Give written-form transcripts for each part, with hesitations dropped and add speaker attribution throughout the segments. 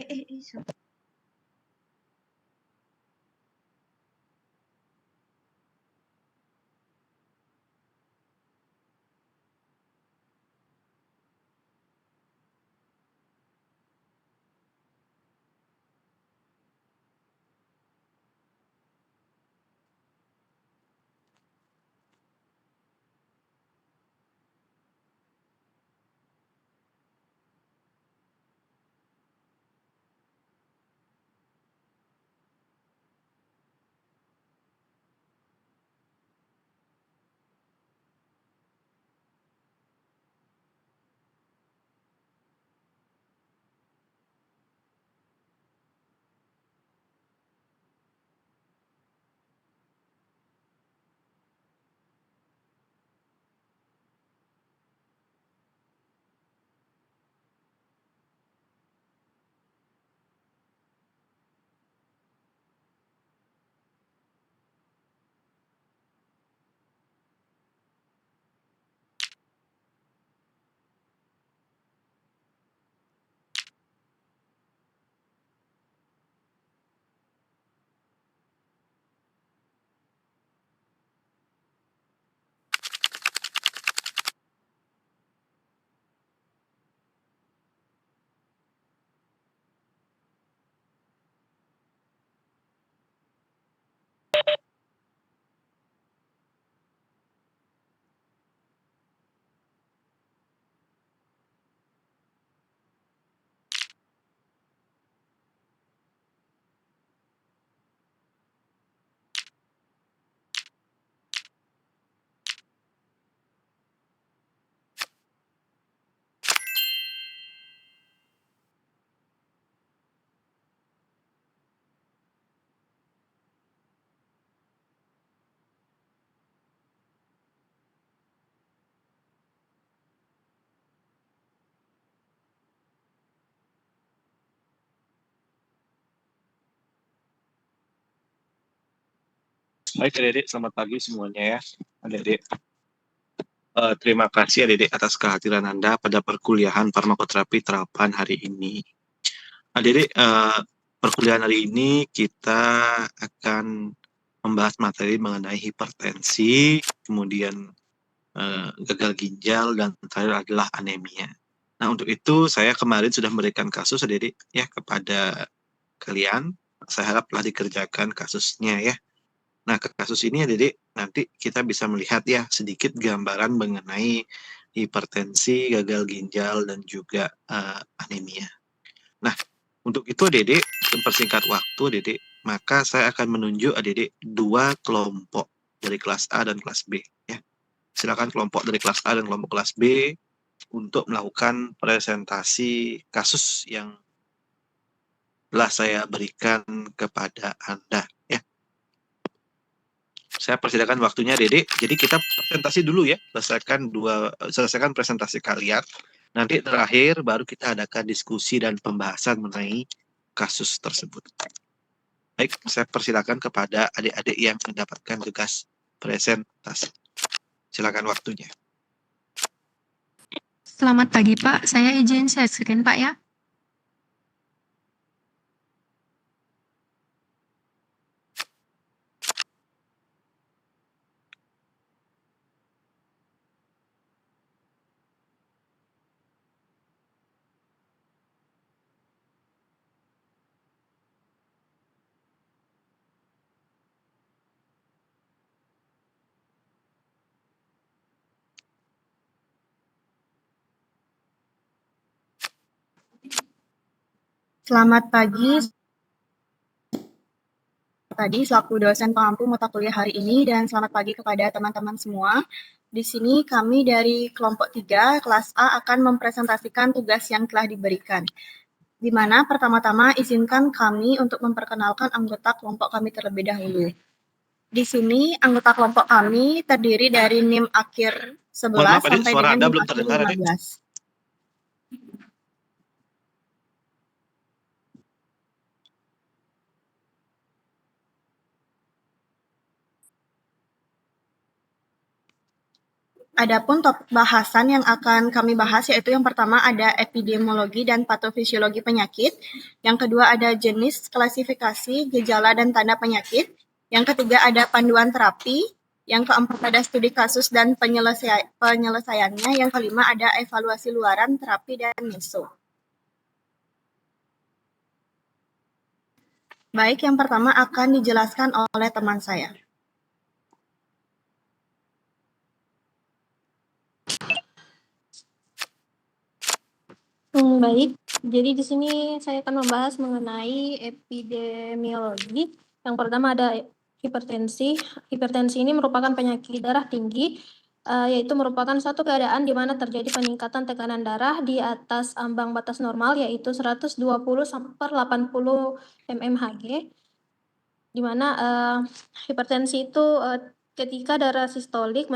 Speaker 1: So
Speaker 2: Baik adik-adik, selamat pagi semuanya ya. Adik-adik, terima kasih adik-adik atas kehadiran Anda pada perkuliahan farmakoterapi terapan hari ini. Adik-adik, perkuliahan hari ini kita akan membahas materi mengenai hipertensi, kemudian gagal ginjal, dan terakhir adalah anemia. Nah, untuk itu saya kemarin sudah memberikan kasus adik-adik ya kepada kalian. Saya harap telah dikerjakan kasusnya ya. Nah, ke kasus ini adik-adik, nanti kita bisa melihat ya sedikit gambaran mengenai hipertensi, gagal ginjal, dan juga anemia. Nah, untuk itu adik-adik, mempersingkat waktu adik-adik, maka saya akan menunjuk adik-adik dua kelompok dari kelas A dan kelas B. Ya. Silakan kelompok dari kelas A dan kelompok kelas B untuk melakukan presentasi kasus yang telah saya berikan kepada Anda. Ya. Saya persilakan waktunya, Dede. Jadi kita presentasi dulu ya, selesaikan presentasi kalian. Nanti terakhir baru kita adakan diskusi dan pembahasan mengenai kasus tersebut. Baik, saya persilakan kepada adik-adik yang mendapatkan tugas presentasi. Silakan waktunya.
Speaker 1: Selamat pagi Pak, saya izin share screen Pak ya.
Speaker 3: Selamat pagi, selaku dosen pengampu mata kuliah hari ini, dan selamat pagi kepada teman-teman semua. Di sini kami dari kelompok 3, kelas A akan mempresentasikan tugas yang telah diberikan. Di mana pertama-tama izinkan kami untuk memperkenalkan anggota kelompok kami terlebih dahulu. Di sini anggota kelompok kami terdiri dari NIM akhir 11 sampai dengan NIM akhir 15. Adapun topik bahasan yang akan kami bahas yaitu yang pertama ada epidemiologi dan patofisiologi penyakit, yang kedua ada jenis, klasifikasi, gejala dan tanda penyakit, yang ketiga ada panduan terapi, yang keempat ada studi kasus dan penyelesaiannya, yang kelima ada evaluasi luaran, terapi, dan meso. Baik, yang pertama akan dijelaskan oleh teman saya.
Speaker 4: Baik, jadi di sini saya akan membahas mengenai epidemiologi. Yang pertama ada hipertensi. Hipertensi ini merupakan penyakit darah tinggi, yaitu merupakan suatu keadaan di mana terjadi peningkatan tekanan darah di atas ambang batas normal, yaitu 120/80 mmHg, di mana hipertensi itu ketika darah sistolik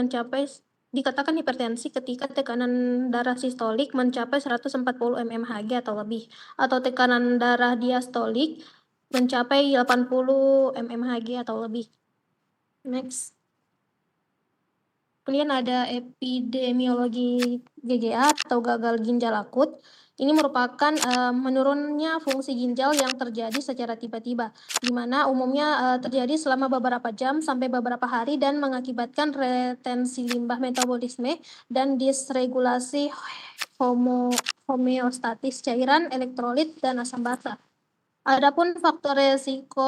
Speaker 4: dikatakan hipertensi ketika tekanan darah sistolik mencapai 140 mmHg atau lebih, atau tekanan darah diastolik mencapai 80 mmHg atau lebih. Next. Kemudian ada epidemiologi GGA atau gagal ginjal akut. Ini merupakan menurunnya fungsi ginjal yang terjadi secara tiba-tiba, di mana umumnya terjadi selama beberapa jam sampai beberapa hari dan mengakibatkan retensi limbah metabolisme dan disregulasi homeostatis cairan, elektrolit, dan asam basa. Adapun faktor resiko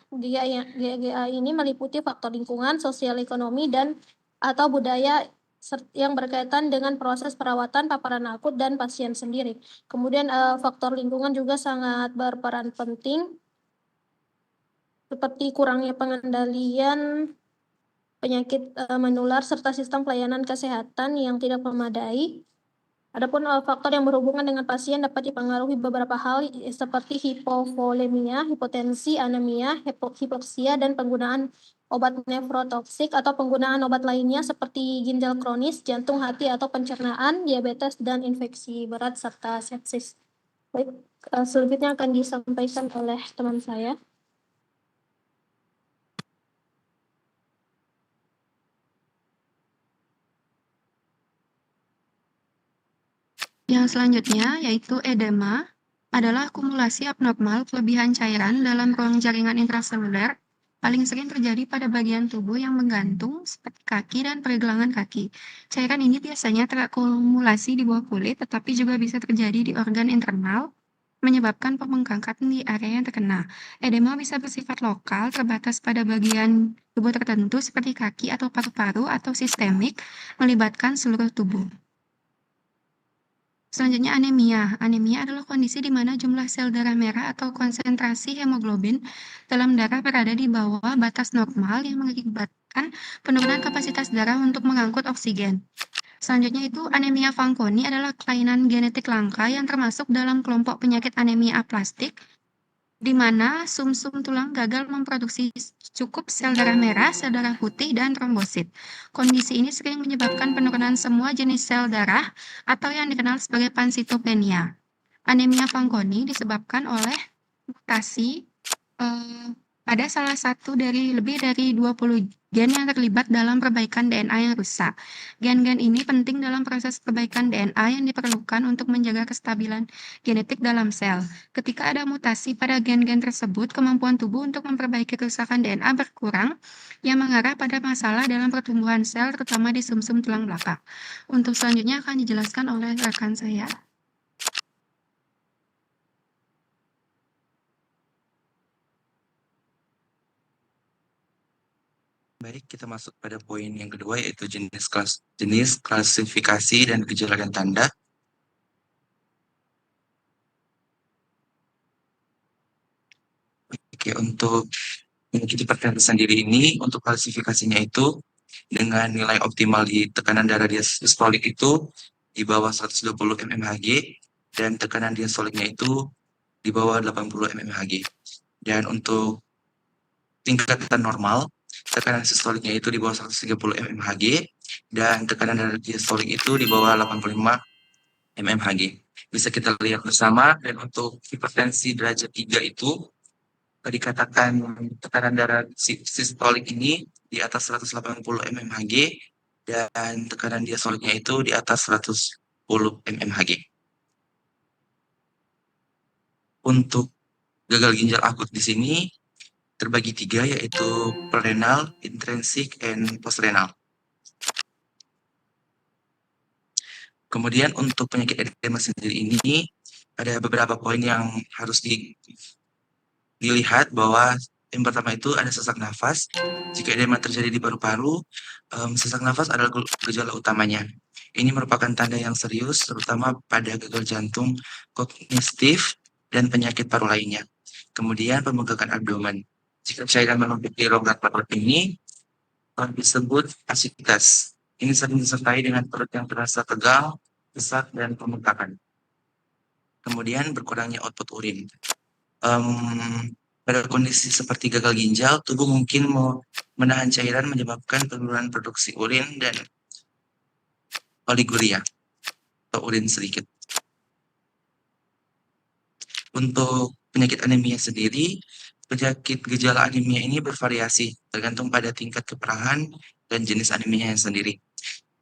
Speaker 4: GGA ini meliputi faktor lingkungan, sosial ekonomi, dan atau budaya yang berkaitan dengan proses perawatan, paparan akut, dan pasien sendiri. Kemudian faktor lingkungan juga sangat berperan penting, seperti kurangnya pengendalian penyakit menular serta sistem pelayanan kesehatan yang tidak memadai. Adapun faktor yang berhubungan dengan pasien dapat dipengaruhi beberapa hal seperti hipovolemia, hipotensi, anemia, hipoksia, dan penggunaan obat nefrotoksik atau penggunaan obat lainnya seperti ginjal kronis, jantung, hati, atau pencernaan, diabetes, dan infeksi berat serta sepsis. Baik, selanjutnya akan disampaikan oleh teman saya.
Speaker 1: Yang selanjutnya yaitu edema adalah akumulasi abnormal kelebihan cairan dalam ruang jaringan intraseluler, paling sering terjadi pada bagian tubuh yang menggantung seperti kaki dan pergelangan kaki. Cairan ini biasanya terakumulasi di bawah kulit, tetapi juga bisa terjadi di organ internal, menyebabkan pembengkakan di area yang terkena. Edema bisa bersifat lokal, terbatas pada bagian tubuh tertentu seperti kaki atau paru-paru, atau sistemik, melibatkan seluruh tubuh. Selanjutnya anemia. Anemia adalah kondisi di mana jumlah sel darah merah atau konsentrasi hemoglobin dalam darah berada di bawah batas normal yang mengakibatkan penurunan kapasitas darah untuk mengangkut oksigen. Selanjutnya itu anemia Fanconi adalah kelainan genetik langka yang termasuk dalam kelompok penyakit anemia aplastik, di mana sumsum tulang gagal memproduksi cukup sel darah merah, sel darah putih, dan trombosit. Kondisi ini sering menyebabkan penurunan semua jenis sel darah atau yang dikenal sebagai pansitopenia. Anemia Fanconi disebabkan oleh mutasi pada salah satu dari lebih dari 20 gen yang terlibat dalam perbaikan DNA yang rusak. Gen-gen ini penting dalam proses perbaikan DNA yang diperlukan untuk menjaga kestabilan genetik dalam sel. Ketika ada mutasi pada gen-gen tersebut, kemampuan tubuh untuk memperbaiki kerusakan DNA berkurang, yang mengarah pada masalah dalam pertumbuhan sel, terutama di sumsum tulang belakang. Untuk selanjutnya akan dijelaskan oleh rekan saya.
Speaker 5: Baik, kita masuk pada poin yang kedua, yaitu jenis, klasifikasi, dan gejala dan tanda. Oke, untuk penyakit hipertensi sendiri ini, untuk klasifikasinya itu dengan nilai optimal di tekanan darah diastolik itu di bawah 120 mmHg dan tekanan diastoliknya itu di bawah 80 mmHg. Dan untuk tingkatan normal, tekanan sistoliknya itu di bawah 130 mmHg dan tekanan darah diastolik itu di bawah 85 mmHg. Bisa kita lihat bersama. Dan untuk hipertensi derajat 3 itu dikatakan tekanan darah sistolik ini di atas 180 mmHg dan tekanan diastoliknya itu di atas 110 mmHg. Untuk gagal ginjal akut di sini terbagi 3, yaitu prerenal, intrinsik, and postrenal. Kemudian untuk penyakit edema sendiri ini ada beberapa poin yang harus dilihat, bahwa yang pertama itu ada sesak nafas. Jika edema terjadi di paru-paru, sesak nafas adalah gejala utamanya. Ini merupakan tanda yang serius, terutama pada gagal jantung kognitif dan penyakit paru lainnya. Kemudian pembengkakan abdomen. Jika cairan menutupi rongga perut ini disebut asitas. Ini sering disertai dengan perut yang terasa tegang, sesak, dan pembengkakan. Kemudian berkurangnya output urin. Pada kondisi seperti gagal ginjal, tubuh mungkin mau menahan cairan, menyebabkan penurunan produksi urin dan oliguria atau urin sedikit. Untuk penyakit anemia sendiri, penyakit gejala anemia ini bervariasi tergantung pada tingkat keparahan dan jenis anemia yang sendiri.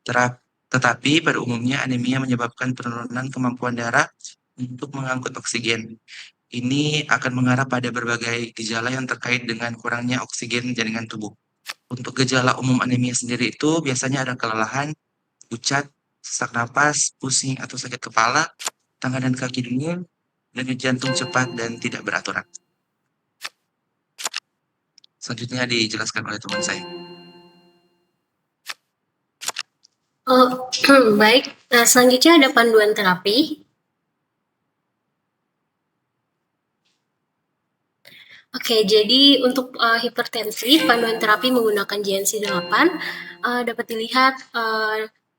Speaker 5: Tetapi pada umumnya anemia menyebabkan penurunan kemampuan darah untuk mengangkut oksigen. Ini akan mengarah pada berbagai gejala yang terkait dengan kurangnya oksigen jaringan tubuh. Untuk gejala umum anemia sendiri itu biasanya ada kelelahan, pucat, sesak napas, pusing atau sakit kepala, tangan dan kaki dingin, denyut jantung cepat dan tidak beraturan. Selanjutnya dijelaskan oleh teman saya.
Speaker 6: Oh, baik. Nah, selanjutnya ada panduan terapi. Oke, jadi untuk hipertensi, panduan terapi menggunakan JNC 8 dapat dilihat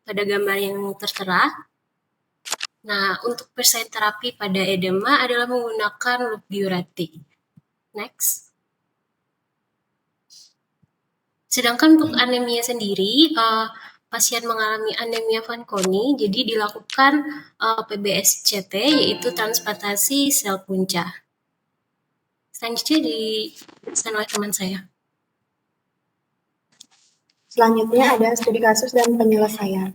Speaker 6: pada gambar yang tertera. Nah, untuk persen terapi pada edema adalah menggunakan loop diuretik. Next. Sedangkan untuk anemia sendiri, pasien mengalami anemia Fanconi, jadi dilakukan PBSCT, yaitu transplantasi sel punca. Selanjutnya dijelaskan oleh teman saya.
Speaker 3: Selanjutnya ada studi kasus dan penyelesaian.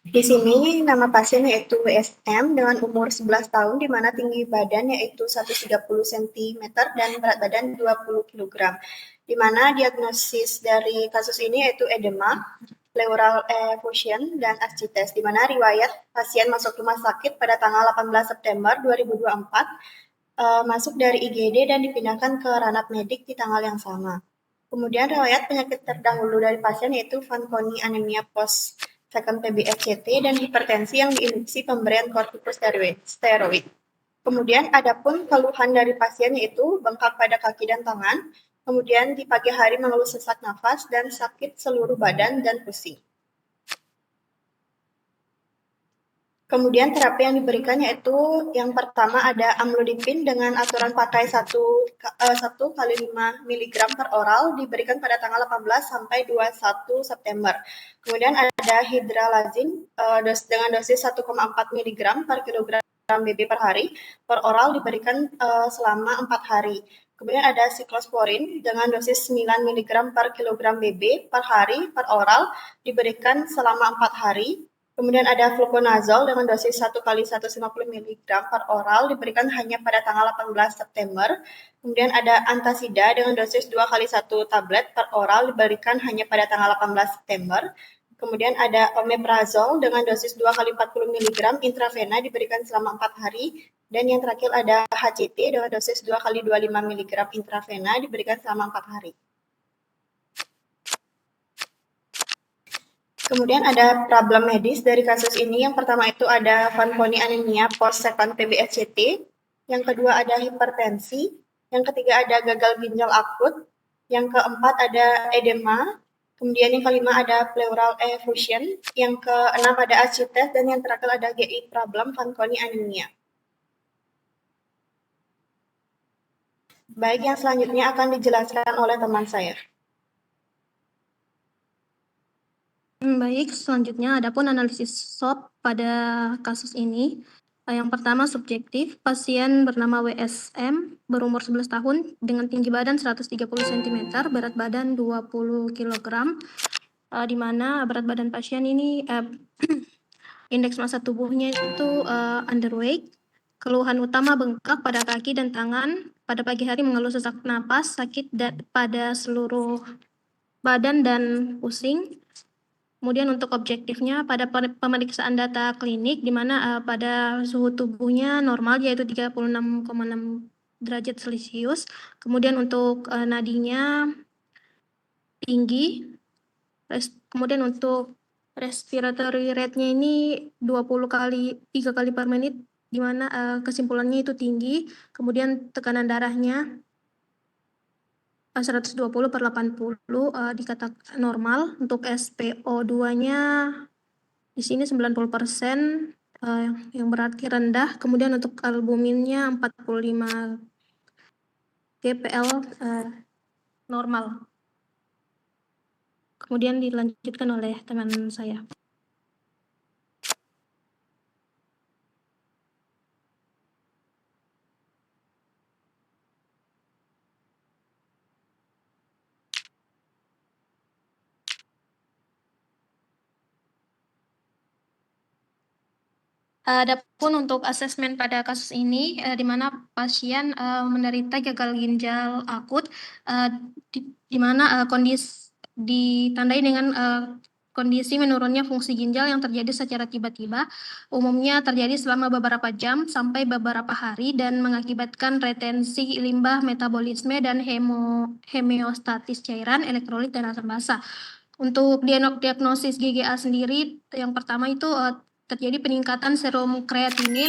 Speaker 3: Di sini nama pasien yaitu WSM dengan umur 11 tahun di mana tinggi badan yaitu 130 cm dan berat badan 20 kg. Di mana diagnosis dari kasus ini yaitu edema, pleural effusion, dan ascites, di mana riwayat pasien masuk rumah sakit pada tanggal 18 September 2024, masuk dari IGD dan dipindahkan ke ranah medik di tanggal yang sama. Kemudian riwayat penyakit terdahulu dari pasien yaitu Fanconi anemia post second PBSCT dan hipertensi yang diinduksi pemberian kortikosteroid. Kemudian adapun keluhan dari pasien yaitu bengkak pada kaki dan tangan, kemudian di pagi hari mengeluh sesak nafas dan sakit seluruh badan dan pusing. Kemudian terapi yang diberikan yaitu yang pertama ada amlodipin dengan aturan pakai 1 kali 5 mg per oral diberikan pada tanggal 18 sampai 21 September. Kemudian ada hidralazin dengan dosis 1,4 mg per kilogram BB per hari per oral diberikan selama 4 hari. Kemudian ada siklosporin dengan dosis 9 mg per kilogram BB per hari per oral diberikan selama 4 hari. Kemudian ada fluconazole dengan dosis 1 kali 150 mg per oral diberikan hanya pada tanggal 18 September. Kemudian ada antasida dengan dosis 2 kali 1 tablet per oral diberikan hanya pada tanggal 18 September. Kemudian ada omeprazole dengan dosis 2 kali 40 mg intravena diberikan selama 4 hari. Dan yang terakhir ada HCT dengan dosis 2 kali 25 mg intravena diberikan selama 4 hari. Kemudian ada problem medis dari kasus ini. Yang pertama itu ada Fanconi anemia post second PBSCT. Yang kedua ada hipertensi. Yang ketiga ada gagal ginjal akut. Yang keempat ada edema. Kemudian yang kelima ada pleural effusion. Yang keenam ada ascites. Dan yang terakhir ada GI problem Fanconi anemia. Baik, yang selanjutnya akan dijelaskan oleh teman saya.
Speaker 4: Baik, selanjutnya adapun analisis SWOT pada kasus ini. Yang pertama subjektif, pasien bernama WSM, berumur 11 tahun, dengan tinggi badan 130 cm, berat badan 20 kg, di mana berat badan pasien ini indeks massa tubuhnya itu underweight. Keluhan utama bengkak pada kaki dan tangan, pada pagi hari mengeluh sesak napas, sakit pada seluruh badan dan pusing. Kemudian untuk objektifnya pada pemeriksaan data klinik di mana pada suhu tubuhnya normal yaitu 36,6 derajat Celcius. Kemudian untuk nadinya tinggi. Kemudian untuk respiratory rate-nya ini 3 kali per menit di mana kesimpulannya itu tinggi. Kemudian tekanan darahnya 120/80 dikatakan normal. Untuk SpO2-nya di sini 90%, yang berarti rendah. Kemudian untuk albuminnya 45 GPL normal. Kemudian dilanjutkan oleh teman saya. Adapun untuk asesmen pada kasus ini, di mana pasien menderita gagal ginjal akut, di mana kondisi ditandai dengan kondisi menurunnya fungsi ginjal yang terjadi secara tiba-tiba, umumnya terjadi selama beberapa jam sampai beberapa hari dan mengakibatkan retensi limbah, metabolisme, dan homeostatis cairan, elektrolit, dan asam basa. Untuk diagnosis GGA sendiri, yang pertama itu terjadi peningkatan serum kreatinin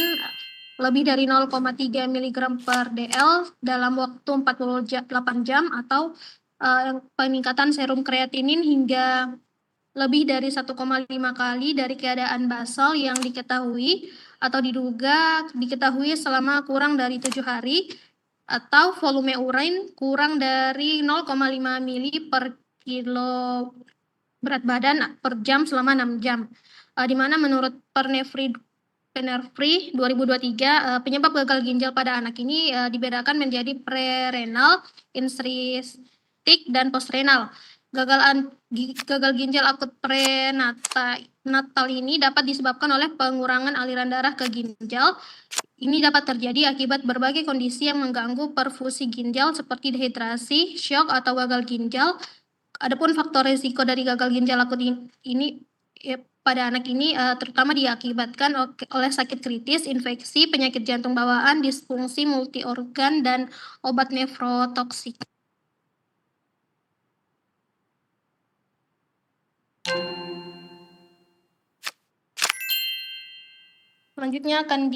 Speaker 4: lebih dari 0,3 mg per dl dalam waktu 48 jam atau peningkatan serum kreatinin hingga lebih dari 1,5 kali dari keadaan basal yang diketahui atau diketahui selama kurang dari 7 hari, atau volume urin kurang dari 0,5 mili per kilo berat badan per jam selama 6 jam. Di mana menurut Penefri 2023, penyebab gagal ginjal pada anak ini dibedakan menjadi prerenal, intrinsic, dan postrenal. Gagal ginjal akut prenatal ini dapat disebabkan oleh pengurangan aliran darah ke ginjal. Ini dapat terjadi akibat berbagai kondisi yang mengganggu perfusi ginjal seperti dehidrasi, shock, atau gagal ginjal. Adapun faktor risiko dari gagal ginjal akut ini pada anak ini terutama diakibatkan oleh sakit kritis, infeksi, penyakit jantung bawaan, disfungsi multiorgan, dan obat nefrotoksik. Selanjutnya akan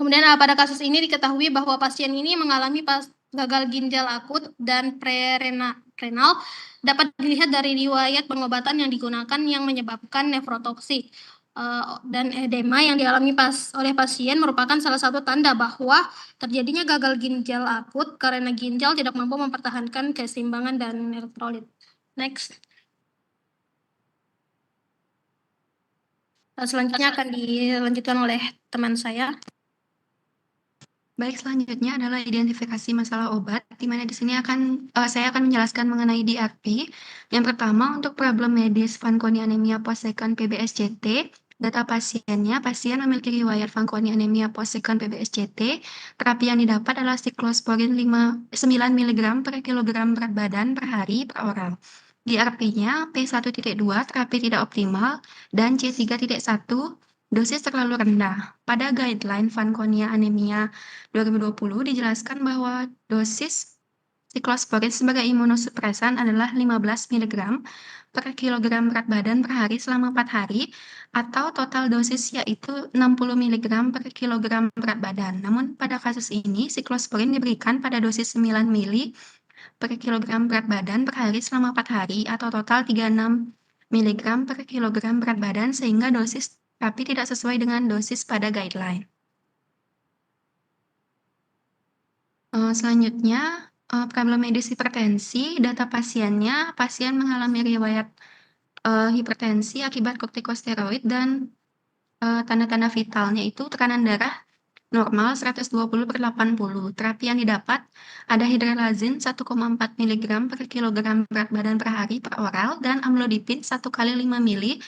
Speaker 4: Kemudian pada kasus ini diketahui bahwa pasien ini mengalami gagal ginjal akut dan prerenal dapat dilihat dari riwayat pengobatan yang digunakan yang menyebabkan nefrotoksik dan edema yang dialami oleh pasien merupakan salah satu tanda bahwa terjadinya gagal ginjal akut karena ginjal tidak mampu mempertahankan keseimbangan dan elektrolit. Next. Selanjutnya akan dilanjutkan oleh teman saya.
Speaker 1: Baik, selanjutnya adalah identifikasi masalah obat, di mana di sini saya akan menjelaskan mengenai DRP. Yang pertama, untuk problem medis Fanconi anemia post-second PBSCT, data pasiennya, pasien memiliki riwayat Fanconi anemia post-second PBSCT, terapi yang didapat adalah siklosporin 9 mg per kilogram berat badan per hari per orang. DRP-nya P1.2, terapi tidak optimal, dan C3.1, dosis terlalu rendah. Pada guideline Fanconi anemia 2020 dijelaskan bahwa dosis siklosporin sebagai imunosupresan adalah 15 mg per kilogram berat badan per hari selama 4 hari, atau total dosis yaitu 60 mg per kilogram berat badan. Namun pada kasus ini siklosporin diberikan pada dosis 9 mili per kilogram berat badan per hari selama 4 hari, atau total 36 mg per kilogram berat badan, sehingga dosis tapi tidak sesuai dengan dosis pada guideline. Selanjutnya, problem medis hipertensi, data pasiennya, pasien mengalami riwayat hipertensi akibat kortikosteroid dan Tanda-tanda vitalnya itu tekanan darah normal 120/80. Terapi yang didapat ada hidralazin 1,4 mg per kilogram berat badan per hari per oral dan amlodipin 1 kali 5 mili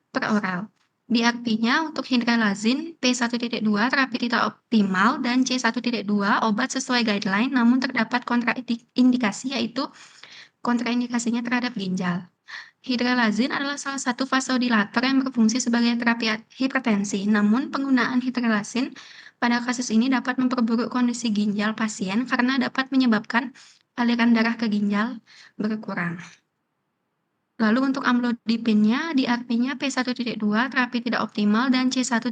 Speaker 1: per oral. DRP-nya untuk hidralazin P1.2 terapi tidak optimal dan C1.2 obat sesuai guideline namun terdapat kontraindikasi yaitu kontraindikasinya terhadap ginjal. Hidralazin adalah salah satu vasodilator yang berfungsi sebagai terapi hipertensi. Namun, penggunaan hidralazin pada kasus ini dapat memperburuk kondisi ginjal pasien karena dapat menyebabkan aliran darah ke ginjal berkurang. Lalu untuk amlodipinnya, DRP-nya P1.2 terapi tidak optimal dan C1.1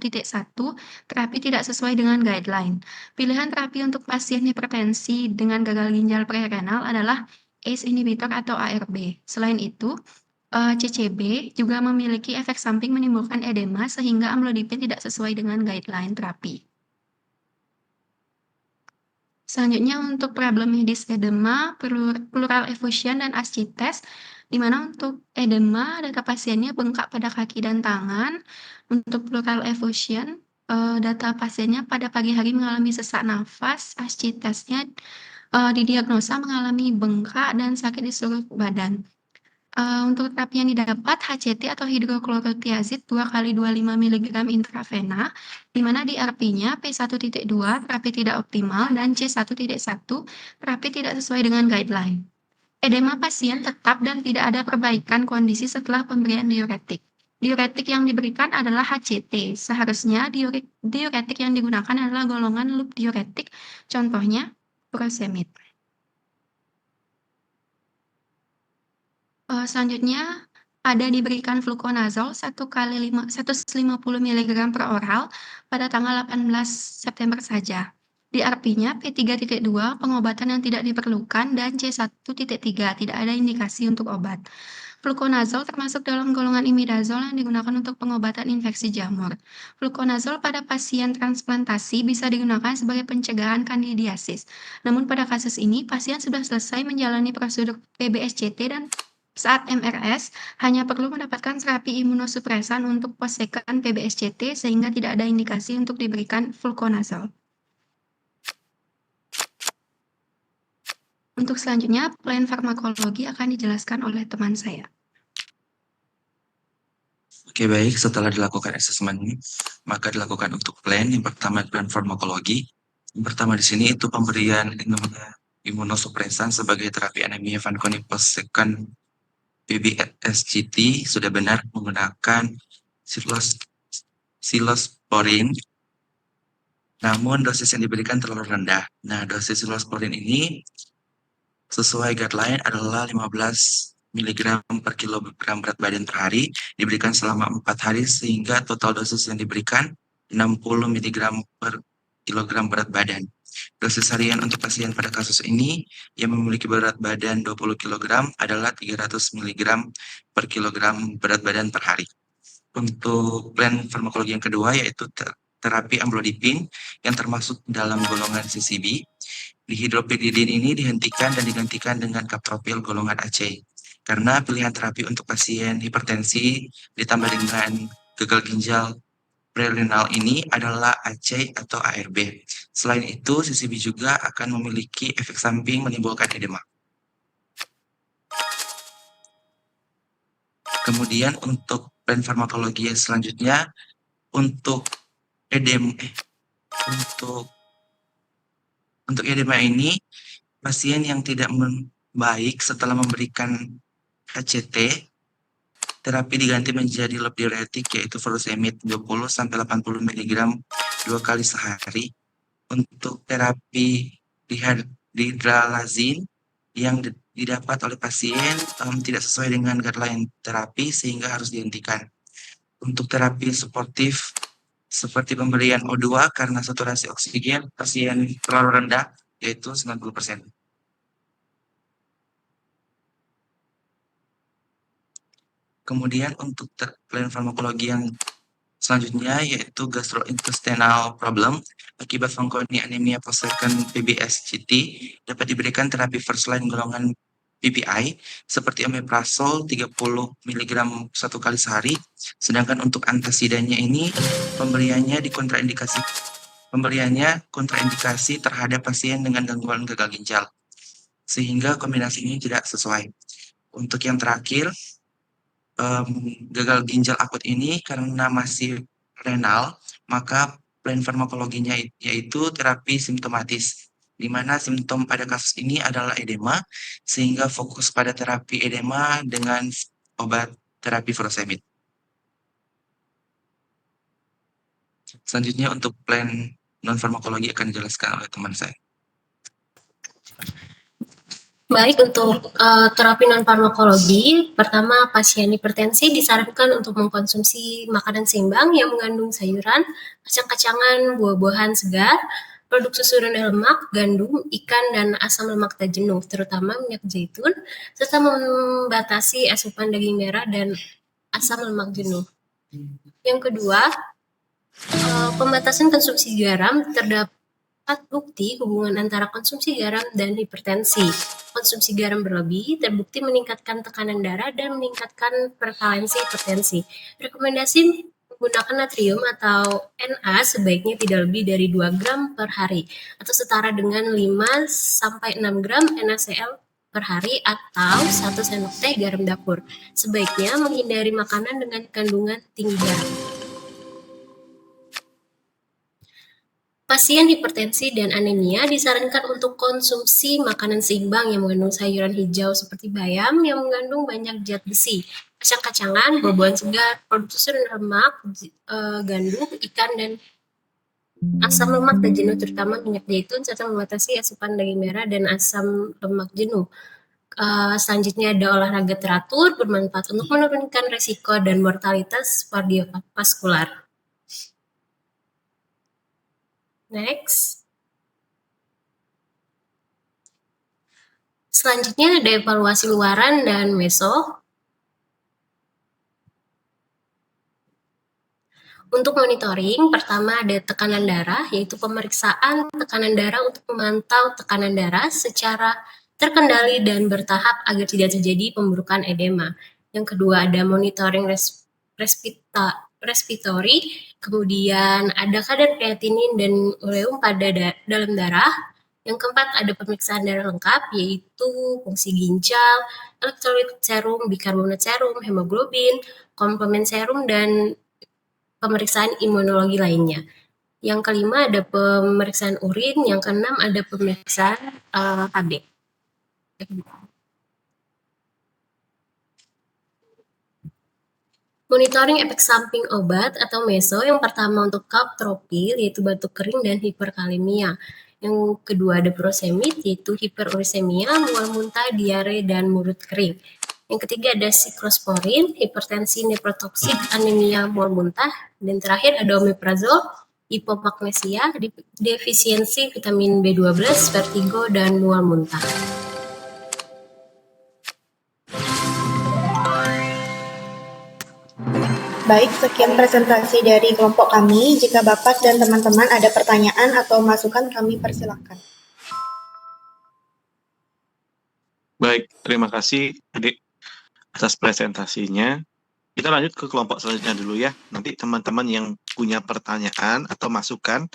Speaker 1: terapi tidak sesuai dengan guideline. Pilihan terapi untuk pasien hipertensi dengan gagal ginjal prerenal adalah ACE inhibitor atau ARB. Selain itu, CCB juga memiliki efek samping menimbulkan edema sehingga amlodipin tidak sesuai dengan guideline terapi. Selanjutnya untuk problem medis edema, pleural effusion dan ascites, di mana untuk edema data pasiennya bengkak pada kaki dan tangan. Untuk pleural effusion, data pasiennya pada pagi hari mengalami sesak nafas, ascitesnya didiagnosa mengalami bengkak dan sakit di seluruh badan. Untuk terapi yang didapat HCT atau hidroklorotiazid 2 kali 25 mg intravena, di mana DRP-nya P1.2 terapi tidak optimal dan C1.1 terapi tidak sesuai dengan guideline. Edema pasien tetap dan tidak ada perbaikan kondisi setelah pemberian diuretik. Diuretik yang diberikan adalah HCT. Seharusnya diuretik yang digunakan adalah golongan loop diuretik, contohnya furosemid. Selanjutnya ada diberikan fluconazole 1 kali 150 mg per oral pada tanggal 18 September saja. DRP-nya P3.2 pengobatan yang tidak diperlukan dan C1.3 tidak ada indikasi untuk obat. Fluconazole termasuk dalam golongan imidazole yang digunakan untuk pengobatan infeksi jamur. Fluconazole pada pasien transplantasi bisa digunakan sebagai pencegahan kandidiasis. Namun pada kasus ini pasien sudah selesai menjalani prosedur PBSCT dan saat MRS hanya perlu mendapatkan terapi imunosupresan untuk post-second PBSCT sehingga tidak ada indikasi untuk diberikan fluconazole. Untuk selanjutnya, plan farmakologi akan dijelaskan oleh teman saya.
Speaker 5: Oke, baik. Setelah dilakukan asesmen, maka dilakukan untuk plan. Yang pertama, plan farmakologi. Yang pertama di sini itu pemberian imunosupresan sebagai terapi anemia Fanconi post-second PBSCT sudah benar menggunakan silosporin, namun dosis yang diberikan terlalu rendah. Nah, dosis silosporin ini sesuai guideline adalah 15 mg per kilogram berat badan per hari, diberikan selama 4 hari sehingga total dosis yang diberikan 60 mg per kilogram berat badan. Dosis harian untuk pasien pada kasus ini yang memiliki berat badan 20 kg adalah 300 mg per kilogram berat badan per hari. Untuk plan farmakologi yang kedua yaitu terapi amlodipin yang termasuk dalam golongan CCB. Dihidropididin ini dihentikan dan digantikan dengan kaptropil golongan AC. Karena pilihan terapi untuk pasien hipertensi ditambah dengan gagal ginjal prerenal ini adalah AC atau ARB. Selain itu, CCB juga akan memiliki efek samping menimbulkan edema. Kemudian untuk plan farmakologi yang selanjutnya, untuk edema ini, pasien yang tidak baik setelah memberikan HCT, terapi diganti menjadi loop diuretik yaitu furosemid 20-80 mg 2 kali sehari. Untuk terapi hidralazin yang didapat oleh pasien tidak sesuai dengan guideline terapi sehingga harus dihentikan. Untuk terapi suportif seperti pemberian O2 karena saturasi oksigen pasien terlalu rendah yaitu 90%. Kemudian untuk plan farmakologi yang selanjutnya yaitu gastrointestinal problem akibat Fanconi anemia post-second PBSCT dapat diberikan terapi first line golongan PPI seperti omeprazol 30 mg 1 kali sehari, sedangkan untuk antasidannya ini pemberiannya kontraindikasi terhadap pasien dengan gangguan gagal ginjal, sehingga kombinasi ini tidak sesuai. Untuk yang terakhir, gagal ginjal akut ini karena masih renal, maka plan farmakologinya yaitu terapi simptomatis, di mana simptom pada kasus ini adalah edema, sehingga fokus pada terapi edema dengan obat terapi furosemid. Selanjutnya untuk plan non-farmakologi akan dijelaskan oleh teman saya.
Speaker 6: Baik, untuk terapi non-farmakologi, pertama pasien hipertensi disarankan untuk mengkonsumsi makanan seimbang yang mengandung sayuran, kacang-kacangan, buah-buahan segar, produk susu rendah lemak, gandum, ikan, dan asam lemak tak jenuh, terutama minyak zaitun, serta membatasi asupan daging merah dan asam lemak jenuh. Yang kedua, pembatasan konsumsi garam. Terdapat bukti hubungan antara konsumsi garam dan hipertensi. Konsumsi garam berlebih terbukti meningkatkan tekanan darah dan meningkatkan prevalensi hipertensi. Rekomendasi menggunakan natrium atau Na sebaiknya tidak lebih dari 2 gram per hari atau setara dengan 5-6 gram NaCl per hari atau 1 sendok teh garam dapur. Sebaiknya menghindari makanan dengan kandungan tinggi garam. Pasien hipertensi dan anemia disarankan untuk konsumsi makanan seimbang yang mengandung sayuran hijau seperti bayam yang mengandung banyak zat besi, kacang-kacangan, buah-buahan segar, produk susu rendah lemak, gandum, ikan, dan asam lemak tak jenuh terutama minyak zaitun, serta membatasi asupan daging merah dan asam lemak jenuh. Selanjutnya ada olahraga teratur bermanfaat untuk menurunkan resiko dan mortalitas kardiovaskular. Next. Selanjutnya ada evaluasi luaran dan meso. Untuk monitoring, pertama ada tekanan darah, yaitu pemeriksaan tekanan darah untuk memantau tekanan darah secara terkendali dan bertahap agar tidak terjadi pemburukan edema. Yang kedua ada monitoring respiratory, kemudian ada kadar kreatinin dan ureum pada dalam darah. Yang keempat ada pemeriksaan darah lengkap, yaitu fungsi ginjal, elektrolit serum, bikarbonat serum, hemoglobin, komplement serum, dan pemeriksaan imunologi lainnya. Yang kelima ada pemeriksaan urin, yang keenam ada pemeriksaan KB. Monitoring efek samping obat atau meso, yang pertama untuk kaptropil yaitu batuk kering dan hiperkalemia. Yang kedua ada furosemid yaitu hiperurisemia, mual muntah, diare, dan mulut kering. Yang ketiga ada siklosporin, hipertensi nephrotoxic, anemia, mual muntah. Dan terakhir ada omeprazol, hipomagnesia, defisiensi vitamin B12, vertigo, dan mual muntah.
Speaker 3: Baik, sekian presentasi dari kelompok kami. Jika Bapak dan teman-teman ada pertanyaan atau masukan, kami persilakan.
Speaker 2: Baik, terima kasih Adik atas presentasinya. Kita lanjut ke kelompok selanjutnya dulu ya. Nanti teman-teman yang punya pertanyaan atau masukan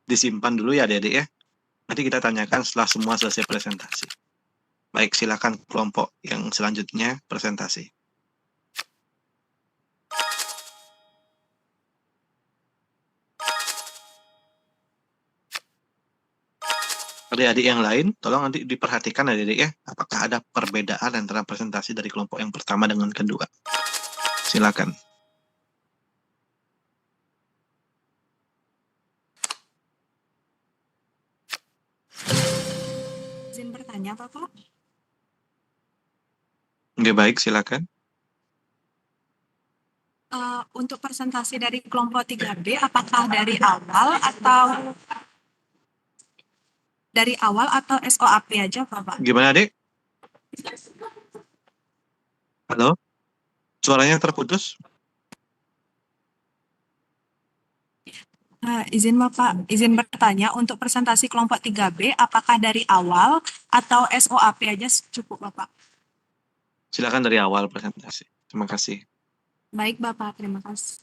Speaker 2: disimpan dulu ya Adik ya. Nanti kita tanyakan setelah semua selesai presentasi. Baik, silakan kelompok yang selanjutnya presentasi. Adik-adik yang lain, tolong nanti diperhatikan adik-adik ya, apakah ada perbedaan antara presentasi dari kelompok yang pertama dengan kedua. Silakan.
Speaker 7: Izin bertanya, Bapak.
Speaker 2: Oke, baik, silakan.
Speaker 7: Untuk presentasi dari kelompok 3B, apakah dari awal atau SOAP aja, Bapak?
Speaker 2: Gimana, Dek? Halo? Suaranya terputus?
Speaker 7: Izin Bapak, izin bertanya, untuk presentasi kelompok 3B, apakah dari awal atau SOAP aja cukup, Bapak?
Speaker 2: Silakan dari awal presentasi. Terima kasih.
Speaker 7: Baik, Bapak. Terima kasih.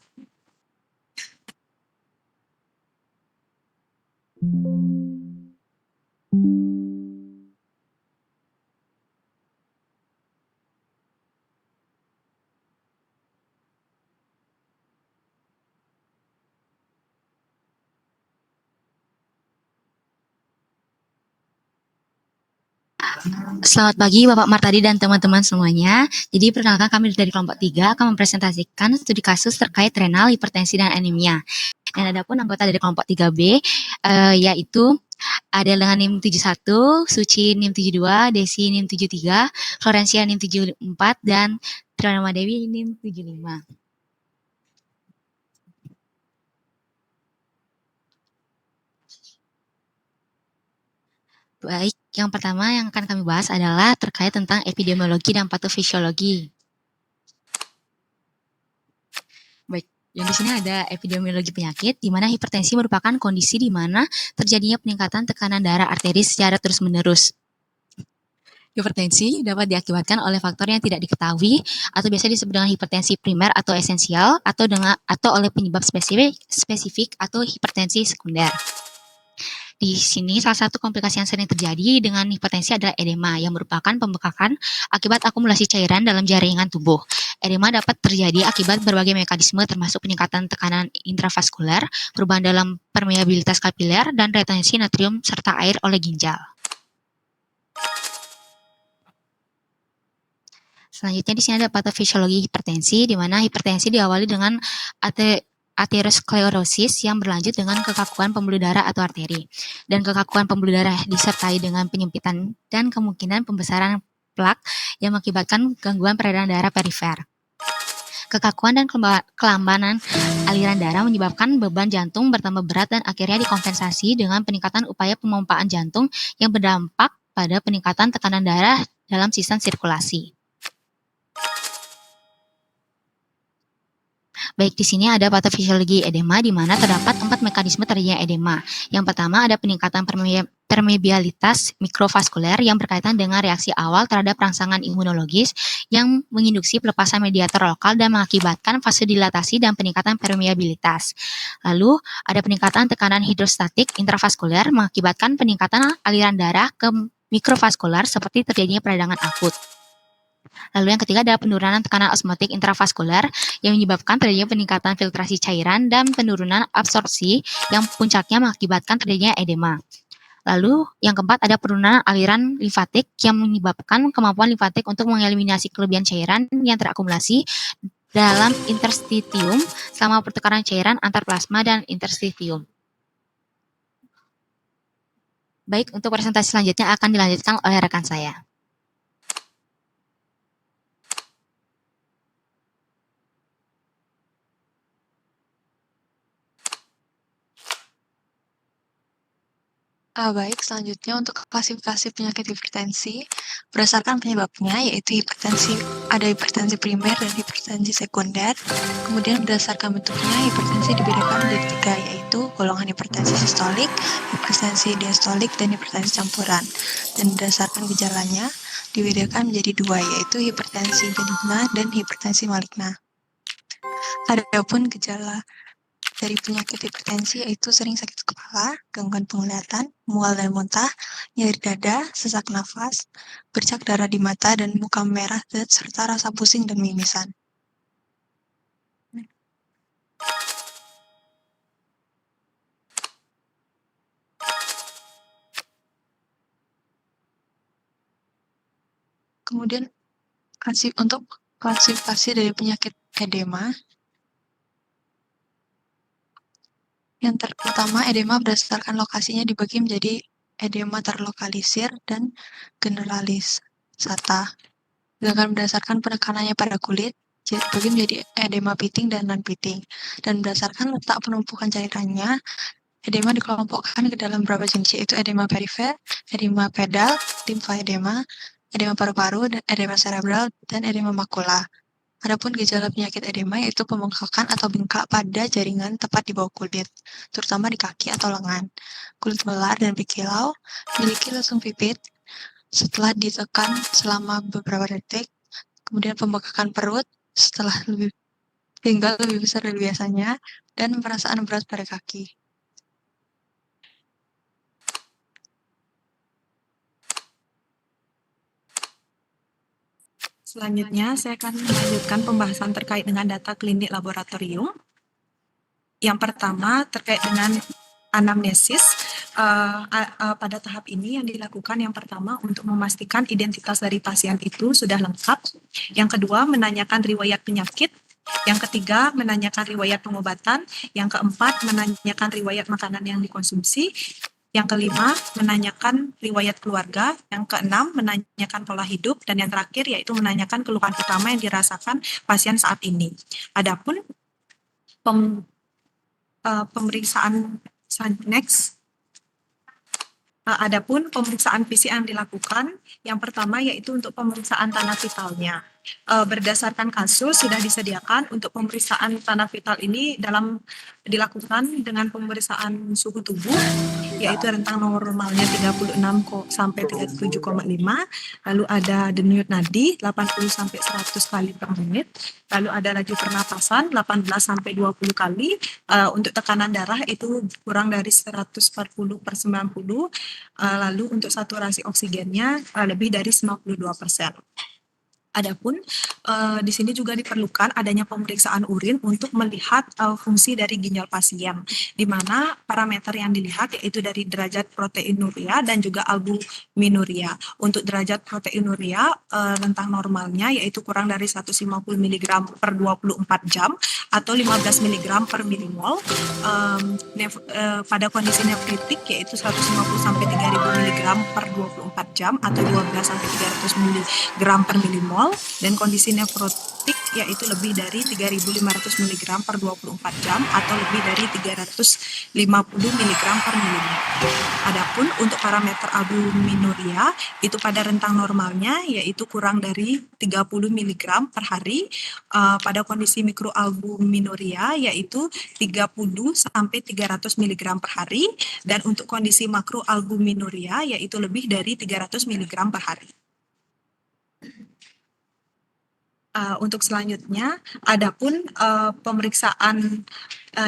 Speaker 8: Selamat pagi Bapak Martadi dan teman-teman semuanya. Jadi perkenalkan kami dari kelompok 3 akan mempresentasikan studi kasus terkait renal, hipertensi, dan anemia. Dan ada pun anggota dari kelompok 3B yaitu ada dengan NIM 71, Suci NIM 72, Desi NIM 73, Florencia NIM 74, dan Trinama Dewi NIM 75. Baik, yang pertama yang akan kami bahas adalah terkait tentang epidemiologi dan patofisiologi. Baik, yang di sini ada epidemiologi penyakit, di mana hipertensi merupakan kondisi di mana terjadinya peningkatan tekanan darah arteri secara terus-menerus. Hipertensi dapat diakibatkan oleh faktor yang tidak diketahui atau biasa disebut dengan hipertensi primer atau esensial atau oleh penyebab spesifik atau hipertensi sekunder. Di sini salah satu komplikasi yang sering terjadi dengan hipertensi adalah edema yang merupakan pembekakan akibat akumulasi cairan dalam jaringan tubuh. Edema dapat terjadi akibat berbagai mekanisme termasuk peningkatan tekanan intravaskuler, perubahan dalam permeabilitas kapiler, dan retensi natrium serta air oleh ginjal. Selanjutnya di sini ada patofisiologi hipertensi, di mana hipertensi diawali dengan aterosklerosis yang berlanjut dengan kekakuan pembuluh darah atau arteri. Dan kekakuan pembuluh darah disertai dengan penyempitan dan kemungkinan pembesaran plak yang mengakibatkan gangguan peredaran darah perifer. Kekakuan dan kelambanan aliran darah menyebabkan beban jantung bertambah berat dan akhirnya dikompensasi dengan peningkatan upaya pemompaan jantung yang berdampak pada peningkatan tekanan darah dalam sistem sirkulasi. Baik, di sini ada patofisiologi edema di mana terdapat 4 mekanisme terjadinya edema. Yang pertama ada peningkatan permeabilitas mikrovaskuler yang berkaitan dengan reaksi awal terhadap rangsangan imunologis yang menginduksi pelepasan mediator lokal dan mengakibatkan vasodilatasi dan peningkatan permeabilitas. Lalu ada peningkatan tekanan hidrostatik intravaskuler mengakibatkan peningkatan aliran darah ke mikrovaskular seperti terjadinya peradangan akut. Lalu yang ketiga adalah penurunan tekanan osmotik intravaskuler yang menyebabkan terjadinya peningkatan filtrasi cairan dan penurunan absorpsi yang puncaknya mengakibatkan terjadinya edema. Lalu yang keempat ada penurunan aliran limfatik yang menyebabkan kemampuan limfatik untuk mengeliminasi kelebihan cairan yang terakumulasi dalam interstitium selama pertukaran cairan antar plasma dan interstitium. Baik, untuk presentasi selanjutnya akan dilanjutkan oleh rekan saya.
Speaker 9: Baik, selanjutnya untuk klasifikasi penyakit hipertensi berdasarkan penyebabnya, yaitu ada hipertensi primer dan hipertensi sekunder. Kemudian berdasarkan bentuknya, hipertensi dibedakan menjadi 3, yaitu golongan hipertensi sistolik, hipertensi diastolik, dan hipertensi campuran. Dan berdasarkan gejalanya dibedakan menjadi 2, yaitu hipertensi benigna dan hipertensi maligna. Adapun gejala dari penyakit hipertensi yaitu sering sakit kepala, gangguan penglihatan, mual dan muntah, nyeri dada, sesak nafas, bercak darah di mata dan muka merah, serta rasa pusing dan mimisan. Kemudian untuk klasifikasi dari penyakit edema, yang pertama, edema berdasarkan lokasinya dibagi menjadi edema terlokalisir dan generalisata. Sedangkan berdasarkan penekanannya pada kulit, dibagi menjadi edema pitting dan non-pitting. Dan berdasarkan letak penumpukan cairannya, edema dikelompokkan ke dalam beberapa jenis, yaitu edema perifer, edema pedal, limfaedema, edema paru-paru, edema cerebral, dan edema makula. Adapun gejala penyakit edema yaitu pembengkakan atau bengkak pada jaringan tepat di bawah kulit, terutama di kaki atau lengan. Kulit melar dan berkilau, memiliki lesung pipit. Setelah ditekan selama beberapa detik, kemudian pembekakan perut setelah hingga lebih besar dari biasanya, dan perasaan berat pada kaki.
Speaker 7: Selanjutnya, saya akan melanjutkan pembahasan terkait dengan data klinik laboratorium. Yang pertama, terkait dengan anamnesis. Pada tahap ini yang dilakukan yang pertama untuk memastikan identitas dari pasien itu sudah lengkap. Yang kedua, menanyakan riwayat penyakit. Yang ketiga, menanyakan riwayat pengobatan. Yang keempat, menanyakan riwayat makanan yang dikonsumsi. Yang kelima, menanyakan riwayat keluarga. Yang keenam, menanyakan pola hidup. Dan yang terakhir, yaitu menanyakan keluhan utama yang dirasakan pasien saat ini. Adapun pemeriksaan next. Adapun pemeriksaan fisik yang dilakukan, yang pertama yaitu untuk pemeriksaan tanah vitalnya. Berdasarkan kasus sudah disediakan untuk pemeriksaan tanah vital ini dilakukan dengan pemeriksaan suhu tubuh, yaitu rentang normalnya 36 sampai 37,5, lalu ada denyut nadi 80 sampai 100 kali per menit, lalu ada laju pernapasan 18 sampai 20 kali, untuk tekanan darah itu kurang dari 140/90, lalu untuk saturasi oksigennya lebih dari 92%. Adapun di sini juga diperlukan adanya pemeriksaan urin untuk melihat fungsi dari ginjal pasien, di mana parameter yang dilihat yaitu dari derajat proteinuria dan juga albuminuria. Untuk derajat proteinuria rentang normalnya yaitu kurang dari 150 mg per 24 jam atau 15 mg per milimol. Pada kondisi nefritik yaitu 150 sampai 3000 mg per 24 jam atau 12 sampai 300 mg per milimol. Dan kondisi nefrotik yaitu lebih dari 3.500 mg per 24 jam atau lebih dari 350 mg per milimol. Adapun untuk parameter albuminuria itu pada rentang normalnya yaitu kurang dari 30 mg per hari, pada kondisi mikroalbuminuria yaitu 30 sampai 300 mg per hari, dan untuk kondisi makroalbuminuria yaitu lebih dari 300 mg per hari. Untuk selanjutnya, adapun pemeriksaan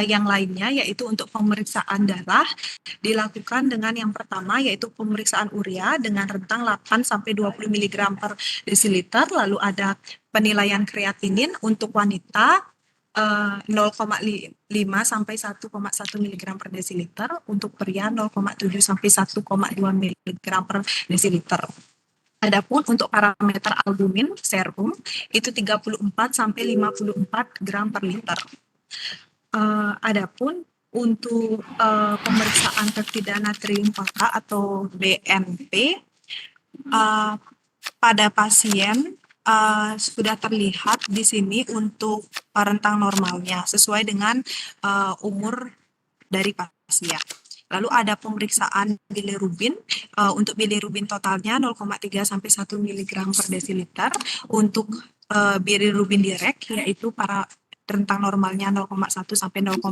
Speaker 7: yang lainnya yaitu untuk pemeriksaan darah dilakukan dengan yang pertama yaitu pemeriksaan urea dengan rentang 8 sampai 20 mg per desiliter, lalu ada penilaian kreatinin untuk wanita 0,5 sampai 1,1 mg per desiliter, untuk pria 0,7 sampai 1,2 mg per desiliter. Adapun untuk parameter albumin serum itu 34 sampai 54 gram per liter. Adapun untuk pemeriksaan peptida natrium fosfat atau BNP pada pasien sudah terlihat di sini untuk rentang normalnya sesuai dengan umur dari pasien. Lalu ada pemeriksaan bilirubin, untuk bilirubin totalnya 0,3 sampai 1 mg per desiliter, untuk bilirubin direct yaitu para rentang normalnya 0,1 sampai 0,3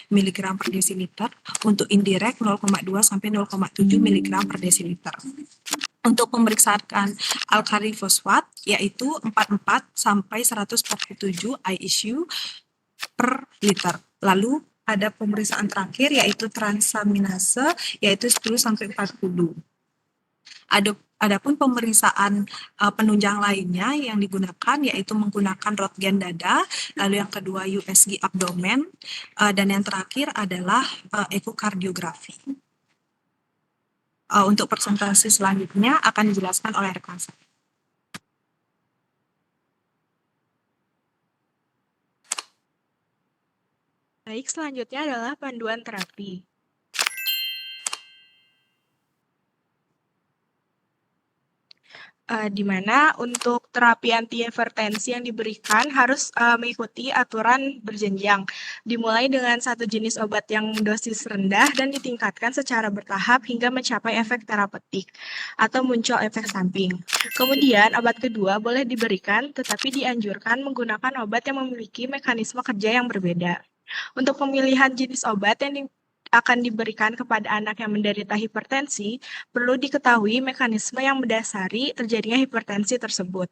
Speaker 7: mg per desiliter, untuk indirect 0,2 sampai 0,7 mg per desiliter. Untuk pemeriksaan alkali fosfat yaitu 44 sampai 147 ISU per liter. Lalu ada pemeriksaan terakhir yaitu transaminase yaitu 10 sampai 40. Adapun pemeriksaan penunjang lainnya yang digunakan yaitu menggunakan röntgen dada, lalu yang kedua USG abdomen, dan yang terakhir adalah ekokardiografi. Untuk presentasi selanjutnya akan dijelaskan oleh rekan saya.
Speaker 10: Baik, selanjutnya adalah panduan terapi. Di mana untuk terapi antihipertensi yang diberikan harus mengikuti aturan berjenjang, dimulai dengan satu jenis obat yang dosis rendah dan ditingkatkan secara bertahap hingga mencapai efek terapeutik atau muncul efek samping. Kemudian obat kedua boleh diberikan tetapi dianjurkan menggunakan obat yang memiliki mekanisme kerja yang berbeda. Untuk pemilihan jenis obat yang akan diberikan kepada anak yang menderita hipertensi, perlu diketahui mekanisme yang mendasari terjadinya hipertensi tersebut.